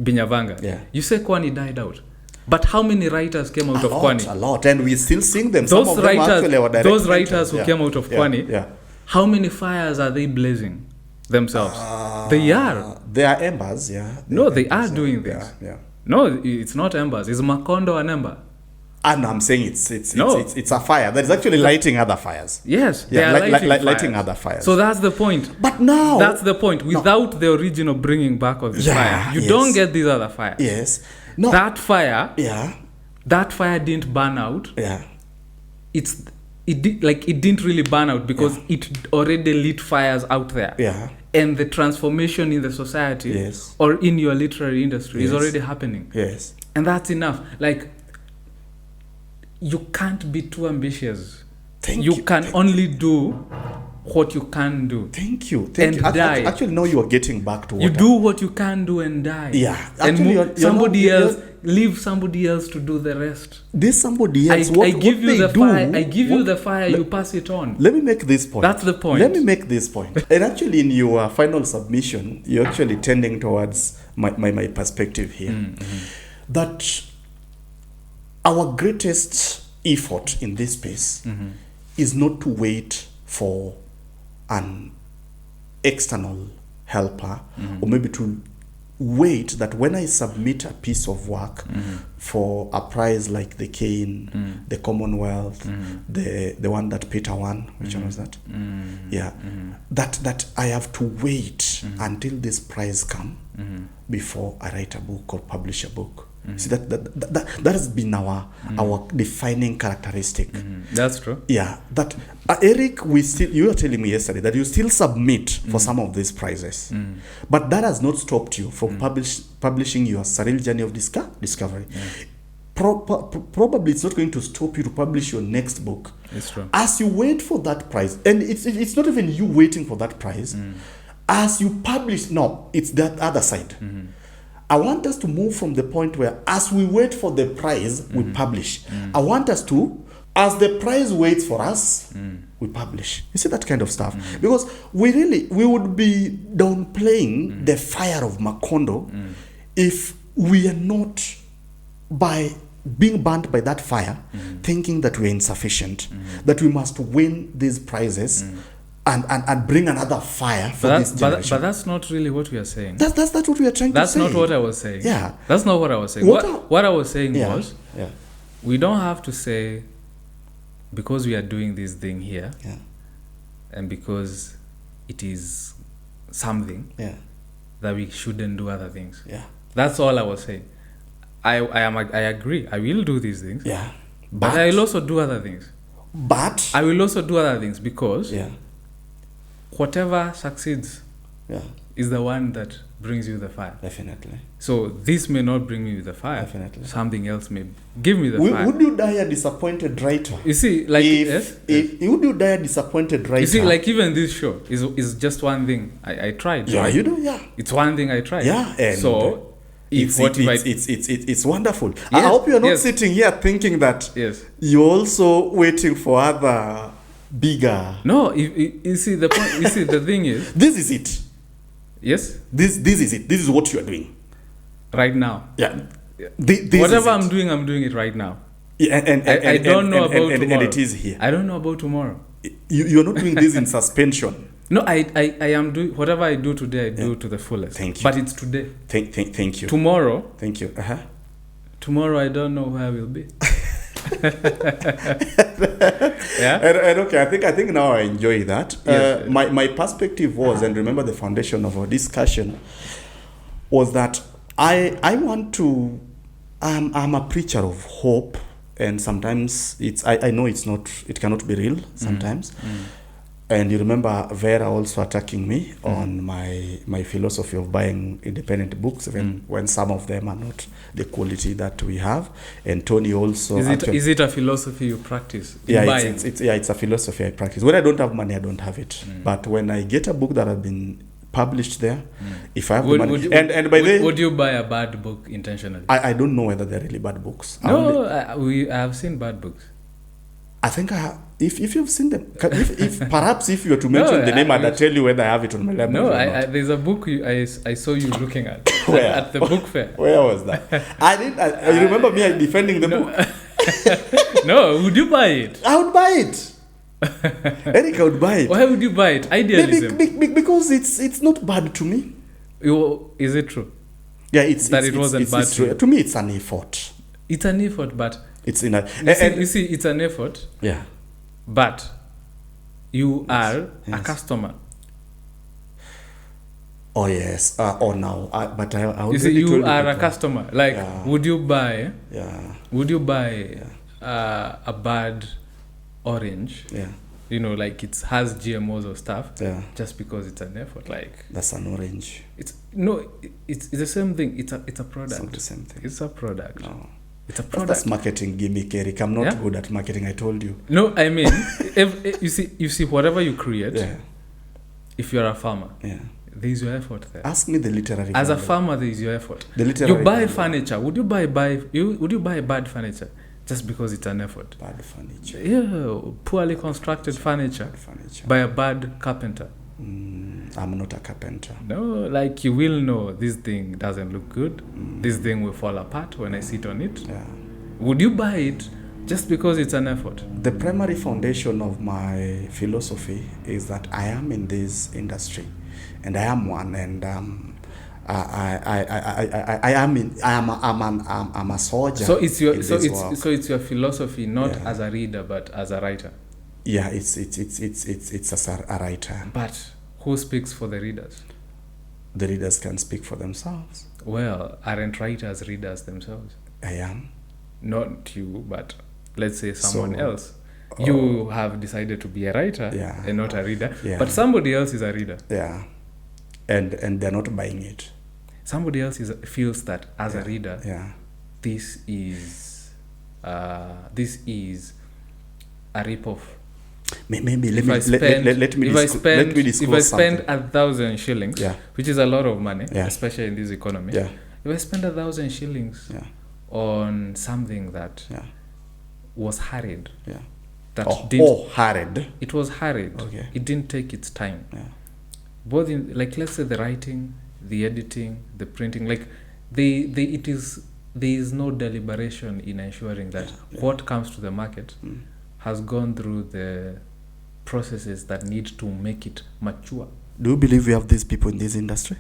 Binyavanga. Yeah. You say Kwani died out. But how many writers came out of Kwani? A lot, and we still sing them. Those writers who came out of Kwani, how many fires are they blazing themselves? They are embers, No, they are doing things. No, it's not embers. It's Makondo and Ember. And I'm saying it's No. it's a fire that is actually lighting other fires. Yes, they Yeah, are lighting fires. other fires. So that's the point. But now That's the point. Without the original bringing back of the fire, you yes. don't get these other fires. Yes. No. That fire didn't burn out. Yeah. It didn't really burn out because it already lit fires out there. Yeah. And the transformation in the society Yes. or in your literary industry is Yes. already happening. Yes. And that's enough. Like, you can't be too ambitious. You can only do what you can do. Thank you. And die. Actually, now you are getting back to what You do what you can do and die. Yeah. And Actually, leave somebody else to do the rest. This somebody else. I give you the fire, you pass it on. Let me make this point. That's the point. Let me make this point. And actually, in your final submission, you're actually tending towards my perspective here. That our greatest effort in this space is not to wait for an external helper, or maybe to wait that when I submit a piece of work for a prize like the Kane, the Commonwealth, the one that Peter won, which one was that? That I have to wait until this prize come before I write a book or publish a book. See, that has been our defining characteristic. That's true. Yeah, that Eric, you were telling me yesterday that you still submit for some of these prizes, but that has not stopped you from publishing your surreal journey of discovery. Probably it's not going to stop you to publish your next book. It's true. As you wait for that prize, and it's not even you waiting for that prize. As you publish, no, it's that other side. I want us to move from the point where, as we wait for the prize, we publish. I want us to, as the prize waits for us, we publish. You see that kind of stuff? Because we would be downplaying the fire of Macondo if we are not, by being burnt by that fire, thinking that we're insufficient, that we must win these prizes. And bring another fire for this generation. But that's not really what we are saying. That's what we are trying to say. That's not what I was saying. Yeah. That's not what I was saying. What I was saying was, yeah. we don't have to say, because we are doing this thing here, and because it is something, that we shouldn't do other things. Yeah. That's all I was saying. I agree. I will do these things. Yeah. But I will also do other things. But I will also do other things because whatever succeeds is the one that brings you the fire. Definitely. So this may not bring me the fire. Definitely. Something else may give me the fire. Would you die a disappointed writer? You see, like, if would you die a disappointed writer? You see, like, even this show is just one thing I tried. Yeah, you do. Yeah. It's one thing I tried. Yeah. And so it's wonderful. Yes, I hope you're not sitting here thinking that you're also waiting for other bigger. No, you see the point. You see the thing is, this is it. Yes. This is it. This is what you are doing right now. Yeah. Whatever I'm doing it right now. Yeah, and I don't know about tomorrow. And it is here. I don't know about tomorrow. You're not doing this in suspension. No, I am doing whatever I do today. I do to the fullest. Thank you. But it's today. Thank you. Tomorrow. Thank you. Tomorrow I don't know where I will be. And okay, I think now I enjoy that. Yes. My perspective was, and remember the foundation of our discussion was that I want to. I'm a preacher of hope, and sometimes I know it cannot be real sometimes. And you remember Vera also attacking me on my philosophy of buying independent books, even when some of them are not the quality that we have. And Tony also... Is it a philosophy you practice? It's a philosophy I practice. When I don't have money, I don't have it. But when I get a book that has been published there, if I have the money... Would you buy a bad book intentionally? I don't know whether they're really bad books. No, I have seen bad books. I think I have. If you've seen them, perhaps if you were to mention the name, I'd tell you whether I have it on my library. No, there's a book I saw you looking at. Where? At the book fair. Where was that? You remember me defending the book? No, would you buy it? I would buy it. Eric, I would buy it. Why would you buy it? Idealism. Because it's not bad to me. Is it true? Yeah, it wasn't bad true. To me, it's an effort. It's an effort, but It's in a... You see, it's an effort, Yeah. but you are Yes. a customer. Oh, yes. Now. But I You already see, you told are a people. customer. Like, Yeah. would you buy Yeah. a bad orange? Yeah. You know, like it has GMOs or stuff, Yeah. just because it's an effort. Like, That's an orange. it's the same thing. It's a product. It's not the same thing. It's a product. No. It's a That's product. marketing gimmick, Eric. I'm not Yeah? good at marketing, I told you. No, I mean, if you see whatever you create. Yeah. If you're a farmer, Yeah. there's your effort there. Ask me the literary As a value. farmer, there's your effort. The literary You buy value. furniture. Would you buy bad furniture just because it's an effort? Bad furniture. Yeah, poorly constructed furniture Bad furniture. by a bad carpenter. I'm not a carpenter. No, like you will know this thing doesn't look good. This thing will fall apart when I sit on it. Yeah. Would you buy it just because it's an effort? The primary foundation of my philosophy is that I am in this industry, and I am one, and I'm a soldier. So it's your in so this it's work. so it's your philosophy, not Yeah. as a reader but as a writer. Yeah, it's as a writer. But who speaks for the readers? The readers can speak for themselves. Well, aren't writers readers themselves? I am. Not you, but let's say someone So, else. You have decided to be a writer Yeah. and not a reader, Yeah. but somebody else is a reader. Yeah, and they're not buying it. Somebody else feels that as a Yeah. reader, Yeah. this is a rip-off. Maybe let If me I spend, let me if I disclose, let me spend disclose 1,000 shillings, Yeah. which is a lot of money, Yeah. especially in this economy. Yeah. If I spend 1,000 shillings Yeah. on something that Yeah. was hurried, Yeah. that Hurried. it was hurried. Okay. It didn't take its time. Yeah. Both in, like, let's say the writing, the editing, the printing, like there is no deliberation in ensuring that what comes to the market has gone through the processes that need to make it mature. Do you believe we have these people in this industry?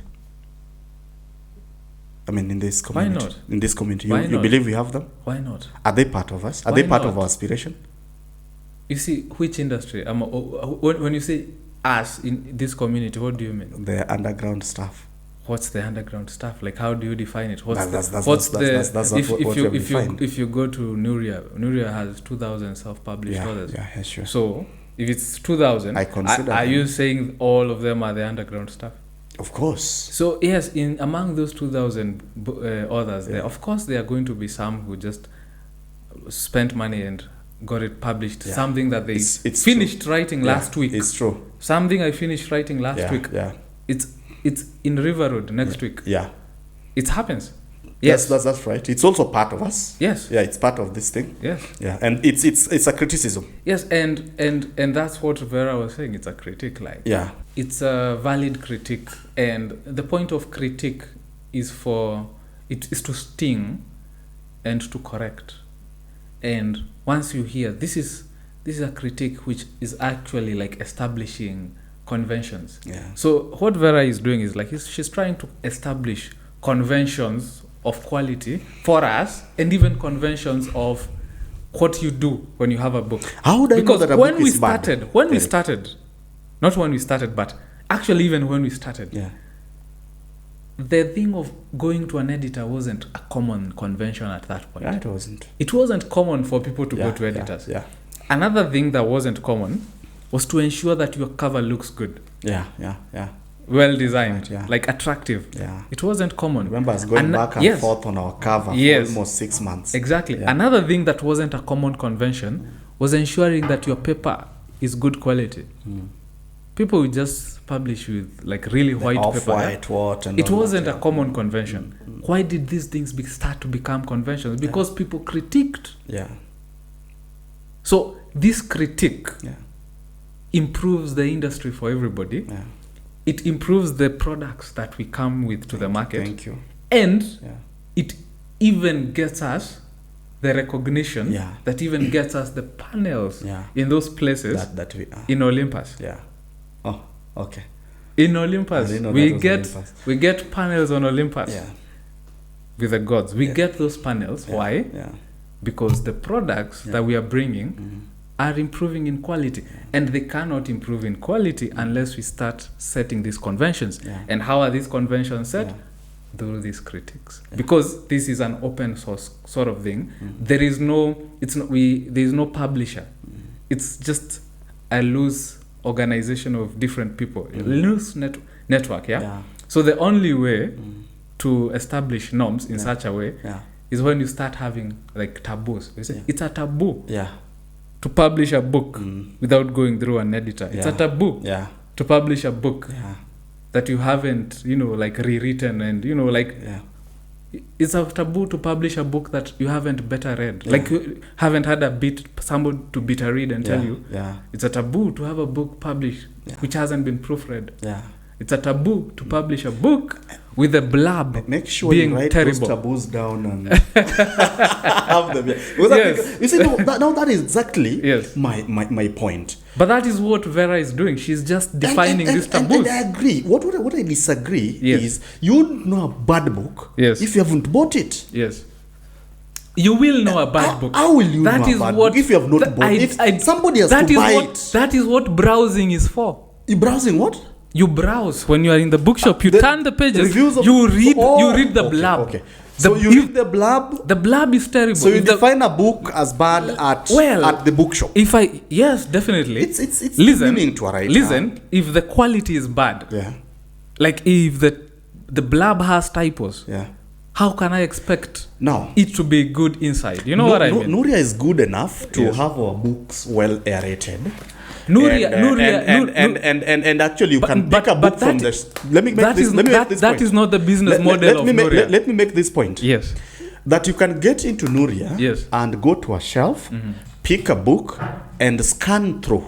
I mean, in this Why community. not? In this community, Why you not? believe we have them? Why not? Are they part of us? Are Why they part not? of our aspiration? You see, which industry? When you say us in this community, what do you mean? The underground stuff. What's the underground stuff? Like, how do you define it? What's That's what what we define. if you go to Nuria has 2,000 self-published authors. Yeah, sure. So if it's 2,000, I consider are them. you saying all of them are the underground stuff? Of course. So yes, in among those 2,000 authors, there of course there are going to be some who just spent money and got it published. Yeah. Something that they It's finished true. writing last week. It's true. Something I finished writing last week. Yeah. It's in River Road next week. Yeah. It happens. Yes. That's right. It's also part of us. Yes. Yeah, it's part of this thing. Yes. Yeah, and it's a criticism. Yes, and that's what Vera was saying. It's a critique, like. Yeah. It's a valid critique, and the point of critique is to sting and to correct. And once you hear this is a critique which is actually like establishing conventions. Yeah. So what Vera is doing is like she's trying to establish conventions of quality for us, and even conventions of what you do when you have a book. How would I know that a book is bad? Not when we started, but actually even when we started, Yeah. the thing of going to an editor wasn't a common convention at that point. Yeah, it wasn't. It wasn't common for people to go to editors. Yeah. Another thing that wasn't common was to ensure that your cover looks good, Yeah. well designed, Right, yeah. like attractive. Yeah. It wasn't common. Remember us going back and yes. forth on our cover Yes. for almost 6 months. Exactly. Yeah. Another thing that wasn't a common convention was ensuring that your paper is good quality. People would just publish with like really white paper. Off-white, what, and It all wasn't that, a common convention. Why did these things start to become conventions? Because people critiqued. Yeah. So this critique Yeah. improves the industry for everybody. Yeah. It improves the products that we come with to the market. Thank you. And Yeah. it even gets us the recognition that even gets us the panels in those places That we are. in Olympus. Yeah. Oh, okay. In Olympus, I didn't know we that was get Olympus. we get panels on Olympus Yeah. with the gods. We get those panels. Yeah. Why? Yeah. because the products that we are bringing are improving in quality, and they cannot improve in quality unless we start setting these conventions. And how are these conventions set? Through these critics, because this is an open source sort of thing. There is no publisher. It's just a loose organization of different people, loose network. So the only way to establish norms in such a way is when you start having like taboos. You say it's a taboo to publish a book without going through an editor. It's a taboo to publish a book that you haven't, like rewritten, and it's a taboo to publish a book that you haven't beta read. Like you haven't had somebody to beta read and tell you. It's a taboo to have a book published which hasn't been proofread. It's a taboo to publish a book with a blurb. Make sure being you write terrible. those taboos down and have them. You see, now that is exactly my point. But that is what Vera is doing. She's just defining these taboos. And I agree. What I disagree is you know a bad book if you haven't bought it. Yes. You will know a bad book. How will you know a bad book if you have not bought it? If somebody has to buy it. That is what browsing is for. You browsing what? You browse when you are in the bookshop. You turn the pages. You read the blurb. Okay. So you read the blurb. The blurb is terrible. So you define a book as bad at the bookshop. Yes, definitely. It's meaning to a writer. Listen, if the quality is bad, like if the blurb has typos, how can I expect it to be good inside? You know what I mean? Nuria is good enough to have our books well aerated. And actually you can pick a book from the... Let me make this point. That is not the business model of Nuria. Let me make this point. Yes. That you can get into Nuria and go to a shelf, pick a book and scan through.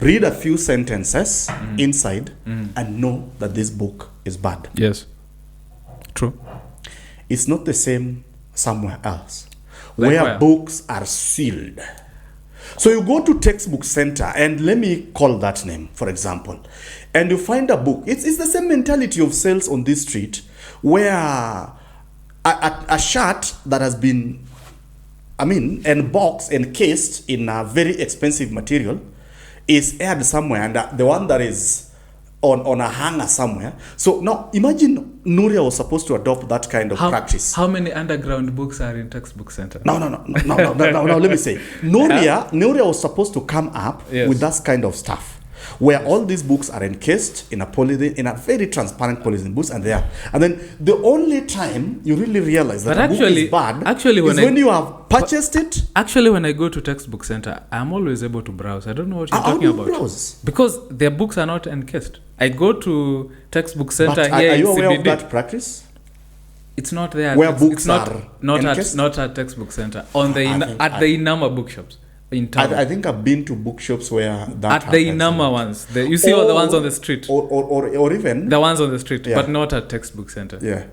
Read a few sentences inside and know that this book is bad. Yes. True. It's not the same somewhere else. Where books are sealed. So you go to Textbook Center, and let me call that name, for example, and you find a book. It's the same mentality of sales on this street, where a shirt that has been, boxed, encased in a very expensive material is aired somewhere, and the one that is on a hanger somewhere. So now imagine Nuria was supposed to adopt that kind of practice. How many underground books are in Textbook Center? No, let me say. Nuria was supposed to come up with that kind of stuff, where all these books are encased in a very transparent polythene books, and then the only time you really realize that a book is bad is when you have purchased it. Actually, when I go to Textbook Center, I'm always able to browse. I don't know what you're talking about. Browse? Because their books are not encased. I go to Textbook Center here are you in aware CBD. of that practice? It's not there. Where books not encased? not at Textbook Center. At the Inama bookshops in town. I think I've been to bookshops where that at the Inama ones. You see all the ones on the street. Or even the ones on the street, but not at Textbook Center. Yeah.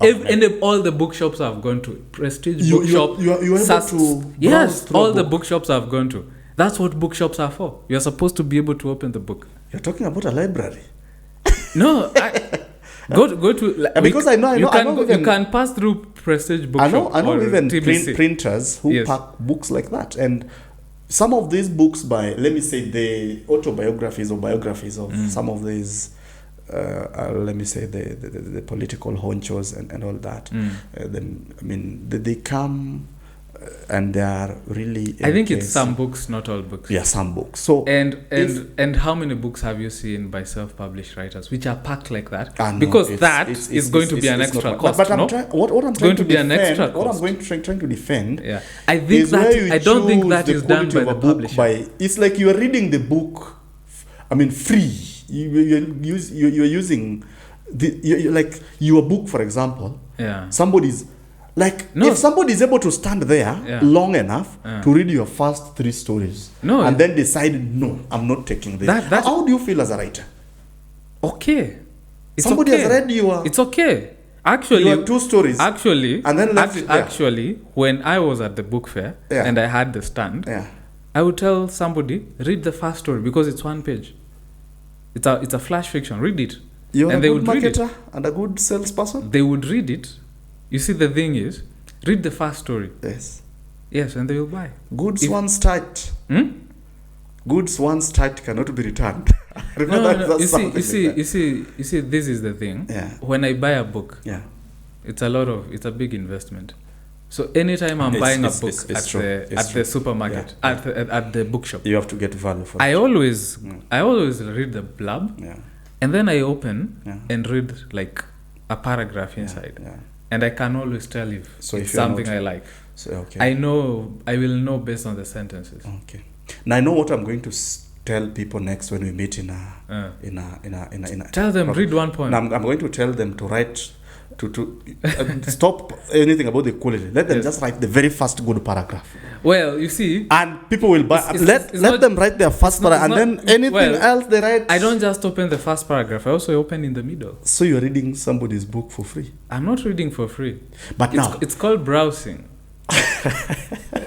Okay. All the bookshops I've gone to, Prestige Bookshop, you're able to yes, all the bookshops I've gone to. That's what bookshops are for. You're supposed to be able to open the book. You're talking about a library. No, go to because I know you can pass through Prestige Bookshop. I know even TBC. Printers who pack books like that, and some of these books by, let me say, the autobiographies or biographies of some of these. Let me say the political honchos and all that. They come and they are really. I think it's some books, not all books. Yeah, some books. So and how many books have you seen by self-published writers which are packed like that? Because that is going to be an extra cost. But I'm trying to defend. Yeah, I think that I don't think that is done by the publisher. It's like you are reading the book. Free. You're using your book, for example. Yeah. If somebody is able to stand there long enough to read your first 3 stories and then decide, no, I'm not taking this. How do you feel as a writer? Okay. Somebody has read your... It's okay. Actually, your 2 stories. Actually, and then when I was at the book fair and I had the stand, I would tell somebody, read the first story because it's 1 page. It's a flash fiction. Read it. You're a good marketer and a good salesperson? They would read it. You see, the thing is, read the first story. Yes. Yes, and they will buy. Goods once tight. Goods once tight cannot be returned. No. You see, this is the thing. Yeah. When I buy a book, Yeah. it's a big investment. So anytime I'm buying a book at the supermarket, at the bookshop, you have to get value for it. I always read the blurb, and then I open and read like a paragraph inside, and I can always tell if it's something I like. So okay. I will know based on the sentences. Okay. Now I know what I'm going to tell people next when we meet in a. Tell them read one poem. Now I'm going to tell them to write. To stop anything about the quality. Let them just write the very first good paragraph. Well, you see, and people will buy. Let them write their first paragraph, and then anything else they write. I don't just open the first paragraph. I also open in the middle. So you're reading somebody's book for free? I'm not reading for free. But now it's called browsing.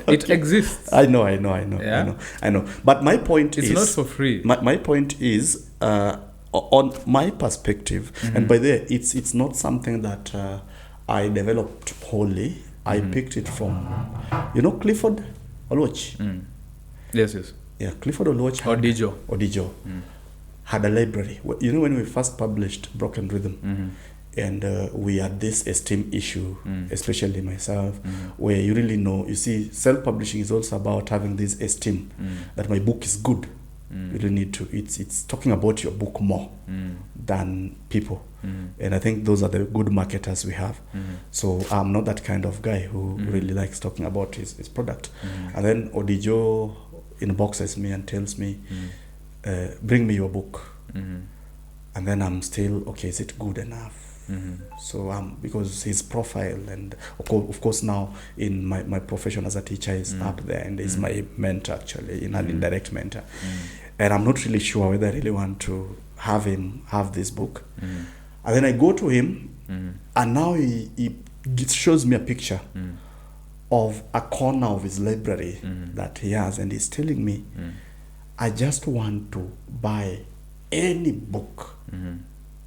It exists. I know. But my point is, it's not for free. My point is, on my perspective, and by the way, it's not something that I developed wholly. I picked it from, Clifford Oluoch. Yes. Yeah, Clifford Oluoch. Odijo had a library. When we first published Broken Rhythm, and we had this esteem issue, especially myself, where you really know, you see, self-publishing is also about having this esteem that my book is good. You really need to. It's talking about your book more than people, and I think those are the good marketers we have. So I'm not that kind of guy who really likes talking about his product. And then Odijo inboxes me and tells me, "Bring me your book," and then I'm still okay. Is it good enough? So because his profile and of course now in my profession as a teacher is up there, and he's my mentor actually, an indirect mentor, and I'm not really sure whether I really want to have him have this book. And then I go to him, and now he shows me a picture of a corner of his library that he has, and he's telling me, I just want to buy any book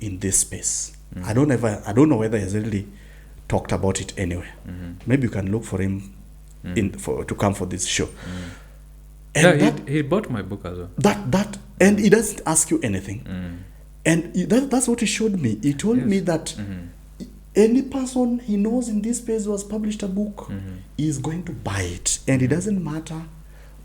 in this space. I don't know whether he's really talked about it anywhere. Maybe you can look for him to come for this show. And he bought my book as well. That and he doesn't ask you anything. And that's what he showed me. He told me that any person he knows in this space who has published a book is going to buy it, and it doesn't matter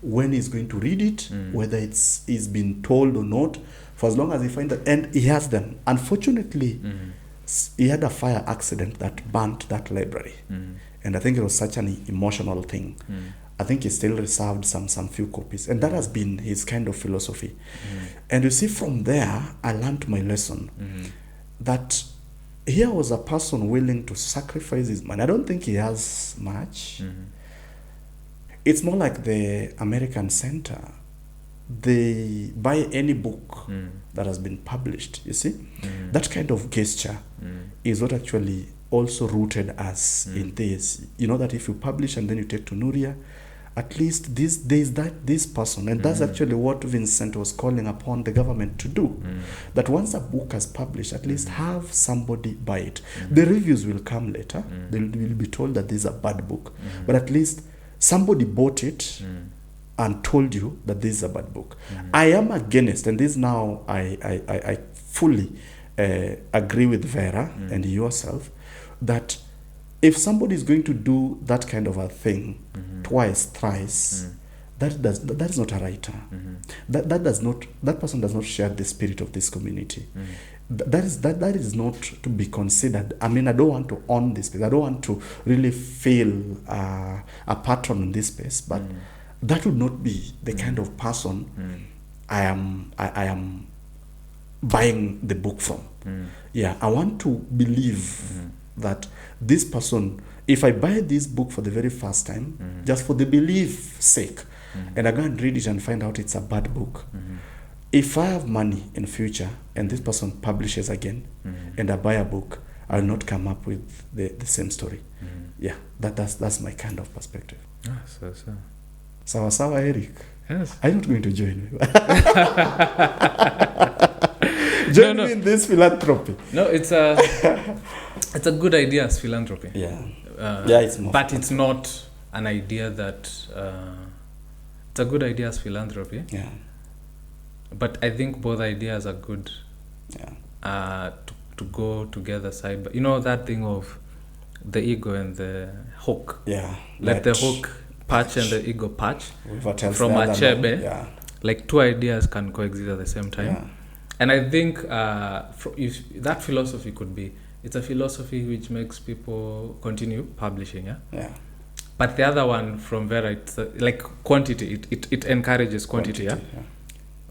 when he's going to read it, whether it's been told or not, for as long as he finds that, and he has them. Unfortunately, he had a fire accident that burnt that library, and I think it was such an emotional thing. I think he still reserved some few copies, and that has been his kind of philosophy. And you see, from there, I learned my lesson that here was a person willing to sacrifice his money. I don't think he has much. It's more like the American Center. They buy any book that has been published, you see? That kind of gesture is what actually also rooted us in this. You know that if you publish and then you take to Nuria, at least this person, and that's actually what Vincent was calling upon the government to do, that once a book is published, at least have somebody buy it. The reviews will come later. They will be told that this is a bad book, but at least somebody bought it and told you that this is a bad book. I am against, and this now I fully agree with Vera and yourself, that if somebody is going to do that kind of a thing twice, thrice, that is not a writer. That person does not share the spirit of this community. That is not to be considered. I mean, I don't want to own this space. I don't want to really feel a patron in this space, but that would not be the kind of person I am buying the book from. Yeah, I want to believe that this person, if I buy this book for the very first time, just for the belief sake, and I go and read it and find out it's a bad book, if I have money in future and this person publishes again and I buy a book, I will not come up with the same story. Yeah, that's my kind of perspective. Sawa, Eric. Yes. I'm not going to join you. Join me in this philanthropy. No, it's a good idea as philanthropy. Yeah. It's more. But it's not an idea that it's a good idea as philanthropy. Yeah. But I think both ideas are good. Yeah. To go together side by, that thing of the ego and the hook. Yeah. Let the hook patch and the ego patch from a Achebe. Yeah. Like two ideas can coexist at the same time. Yeah. And I think that philosophy could be, it's a philosophy which makes people continue publishing. Yeah. Yeah. But the other one from Vera, it's like quantity. It encourages quantity. Yeah.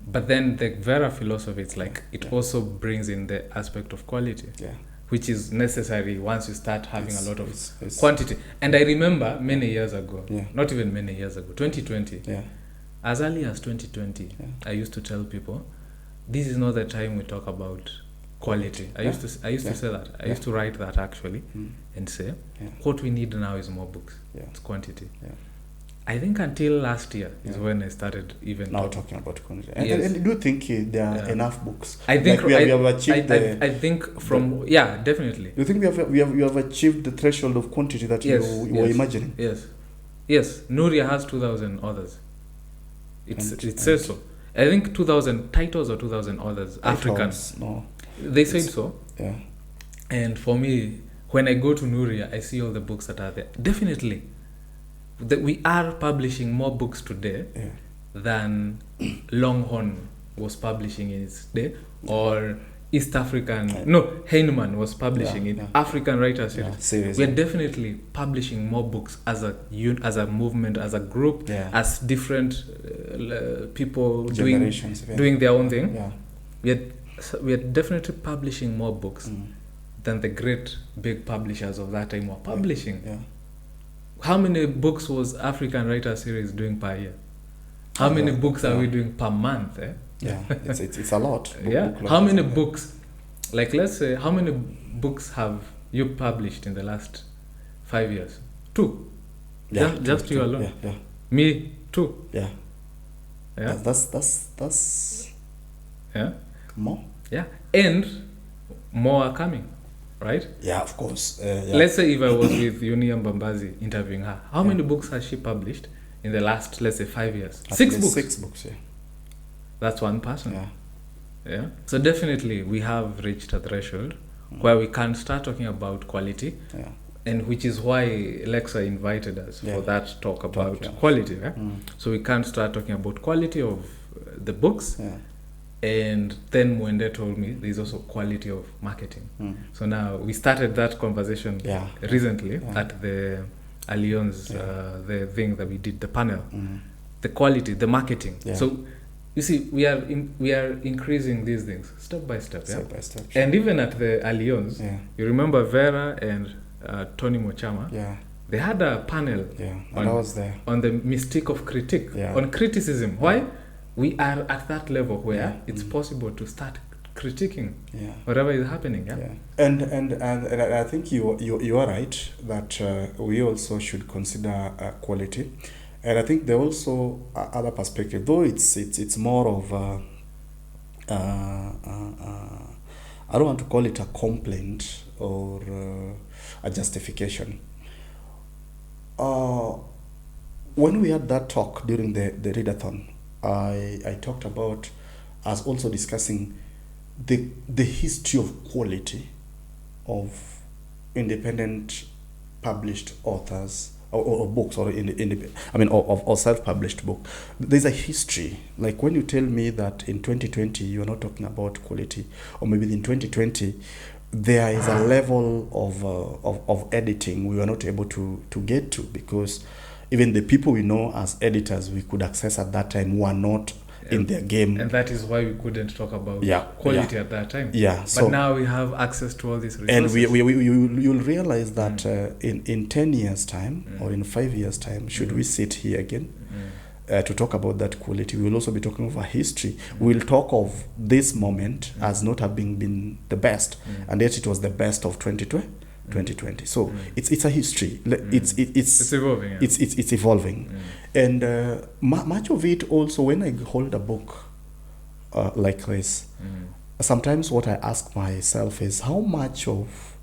But then the Vera philosophy, it's like it also brings in the aspect of quality, which is necessary once you start having a lot of quantity. And I remember many years ago, not even many years ago, 2020, as early as 2020, I used to tell people, this is not the time we talk about quality. I used to say that. I used to write that actually and say, what we need now is more books. It's quantity. I think until last year is when I started even talking about quantity. And do you think there are enough books? I think we have achieved I think from definitely. Do you think we have achieved the threshold of quantity that you were imagining? Yes. Nuria has 2,000 authors. It says so. I think 2,000 titles or 2,000 authors. Africans. No. They said so. Yeah. And for me, when I go to Nuria, I see all the books that are there. Definitely. That we are publishing more books today than Longhorn was publishing in its day, or East African. Heinemann was publishing in African Writers Series. We are definitely publishing more books as a movement, as a group, as different people doing their own thing. We are definitely publishing more books than the great big publishers of that time were publishing. How many books was African Writers Series doing per year? How many books are we doing per month? It's a lot. How many books? Like, let's say, how many books have you published in the last 5 years? 2. Just you alone. Me 2. That's more. And more are coming. Right? Yeah, of course. Let's say if I was with Yuni Mbambazi interviewing her, how many books has she published in the last, let's say, 5 years? 6 books. 6 books, That's one person. So definitely we have reached a threshold where we can start talking about quality, and which is why Lexa invited us for that talk about quality. So we can start talking about quality of the books. And then Mwende told me there's also quality of marketing. So now we started that conversation recently at the Alliance, the thing that we did, the panel. The quality, the marketing. So you see, we are increasing these things step by step. Step by step. And even at the Alliance, you remember Vera and Tony Mochama. They had a panel and I was there on the mystique of critique, on criticism. Why? We are at that level where it's possible to start critiquing whatever is happening. And I think you are right that we also should consider quality, and I think there are also other perspective, though it's more of I don't want to call it a complaint or a justification. When we had that talk during the readathon, I talked about us also discussing the history of quality of independent published authors or books, or or self-published book. There's a history. Like when you tell me that in 2020 you're not talking about quality, or maybe in 2020 there is a level of editing we were not able to get to, because even the people we know as editors we could access at that time were not in their game. And that is why we couldn't talk about quality at that time. But now we have access to all these resources. And you'll realize that in 10 years' time or in 5 years' time, should we sit here again to talk about that quality, we will also be talking of a history. We'll talk of this moment as not having been the best, and yet it was the best of 2020. So it's a history. It's evolving. It's evolving, and much of it also. When I hold a book like this, sometimes what I ask myself is how much of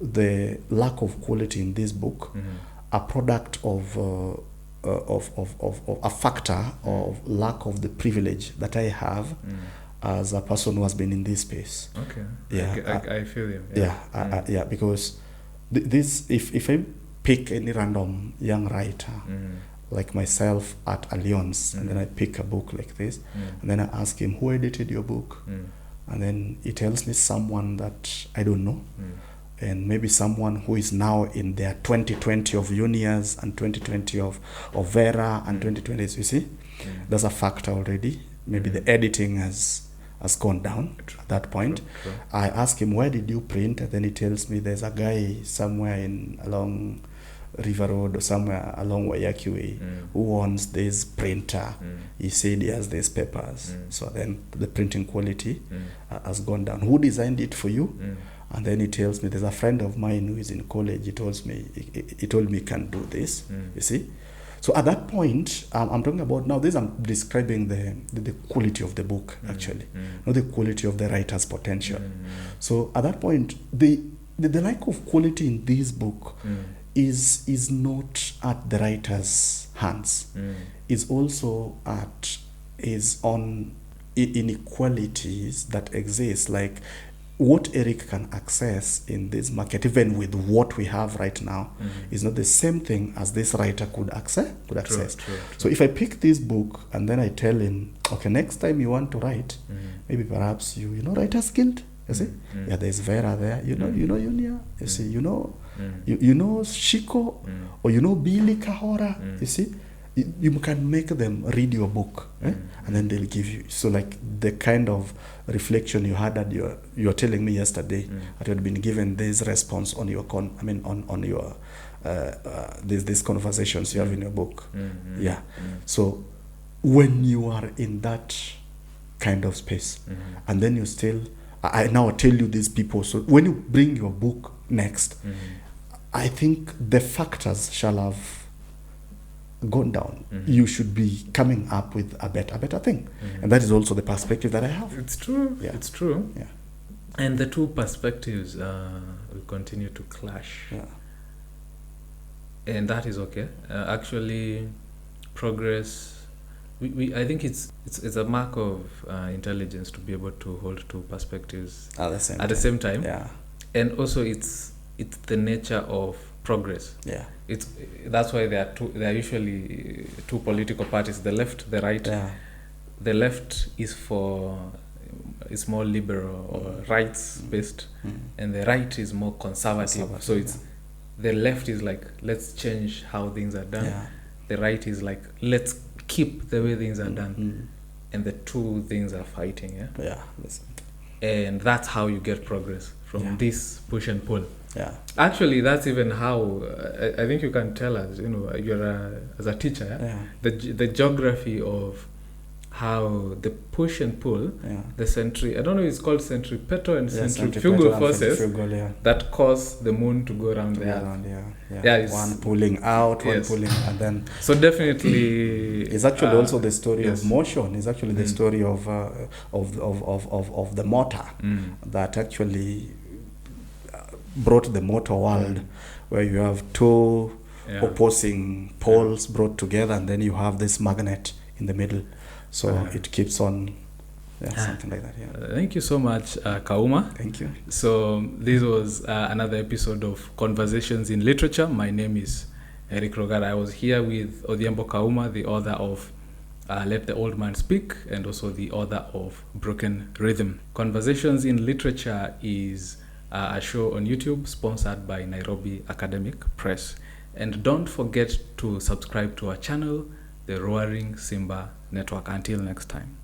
the lack of quality in this book a product of a factor of lack of the privilege that I have as a person who has been in this space. Okay. Yeah, I feel you. Yeah, because this, if I pick any random young writer like myself at Alliance, and then I pick a book like this, and then I ask him, who edited your book? And then he tells me someone that I don't know. And maybe someone who is now in their 2020 of juniors and 2020 of Vera and 2020, you see, there's a factor already. Maybe the editing has gone down at that point. True. I ask him, where did you print? And then he tells me there's a guy somewhere along River Road or somewhere along Wayaki Way who owns this printer. He said he has these papers. So then the printing quality has gone down. Who designed it for you? And then he tells me, there's a friend of mine who is in college. He told me he can do this. You see? So at that point, I'm talking about now. This I'm describing the quality of the book, actually, not the quality of the writer's potential. So at that point, the lack of quality in this book is not at the writer's hands. Is also is on inequalities that exist, like what Eric can access in this market, even with what we have right now, is not the same thing as this writer could access. True. So if I pick this book and then I tell him, okay, next time you want to write, maybe perhaps you know Writers Guild, you see, yeah, there's Vera there, you know Yunia, you see, you know Shiko, or you know Billy Kahora, you see. You can make them read your book, and then they'll give you. So like the kind of reflection you had that you're telling me yesterday, that you had been given this response on your on your these conversations you have in your book. Yeah. So when you are in that kind of space, and then you still, I now tell you these people. So when you bring your book next, I think the factors shall have gone down. You should be coming up with a better thing, and that is also the perspective that I have. It's true. Yeah. It's true. Yeah. And the two perspectives will continue to clash. Yeah. And that is okay. Actually, progress. I think it's a mark of intelligence to be able to hold two perspectives At the same time. Yeah. And also, it's the nature of progress. Yeah. That's why there are usually two political parties: the left, the right. Yeah. The left is more liberal or rights based, and the right is more conservative. So it's the left is like, let's change how things are done. Yeah. The right is like, let's keep the way things are done. And the two things are fighting. Yeah. Yeah. Listen. And that's how you get progress from this push and pull. Yeah. Actually, that's even how I think you can tell us. You're as a teacher. Yeah. The geography of how the push and pull, the I don't know, it's called centripetal and centrifugal forces that cause the moon to go around the earth. One pulling out, one pulling, and then. So definitely, it's actually also the story of motion. It's actually the story of the motor that actually brought the motor world, where you have two opposing poles brought together, and then you have this magnet in the middle. So it keeps on, something like that. Yeah. Thank you so much, Kauma. Thank you. So this was another episode of Conversations in Literature. My name is Eric Rogara. I was here with Odhiambo Kaumah, the author of Let the Old Man Speak, and also the author of Broken Rhythm. Conversations in Literature is a show on YouTube sponsored by Nairobi Academic Press. And don't forget to subscribe to our channel, the Roaring Simba Network. Until next time.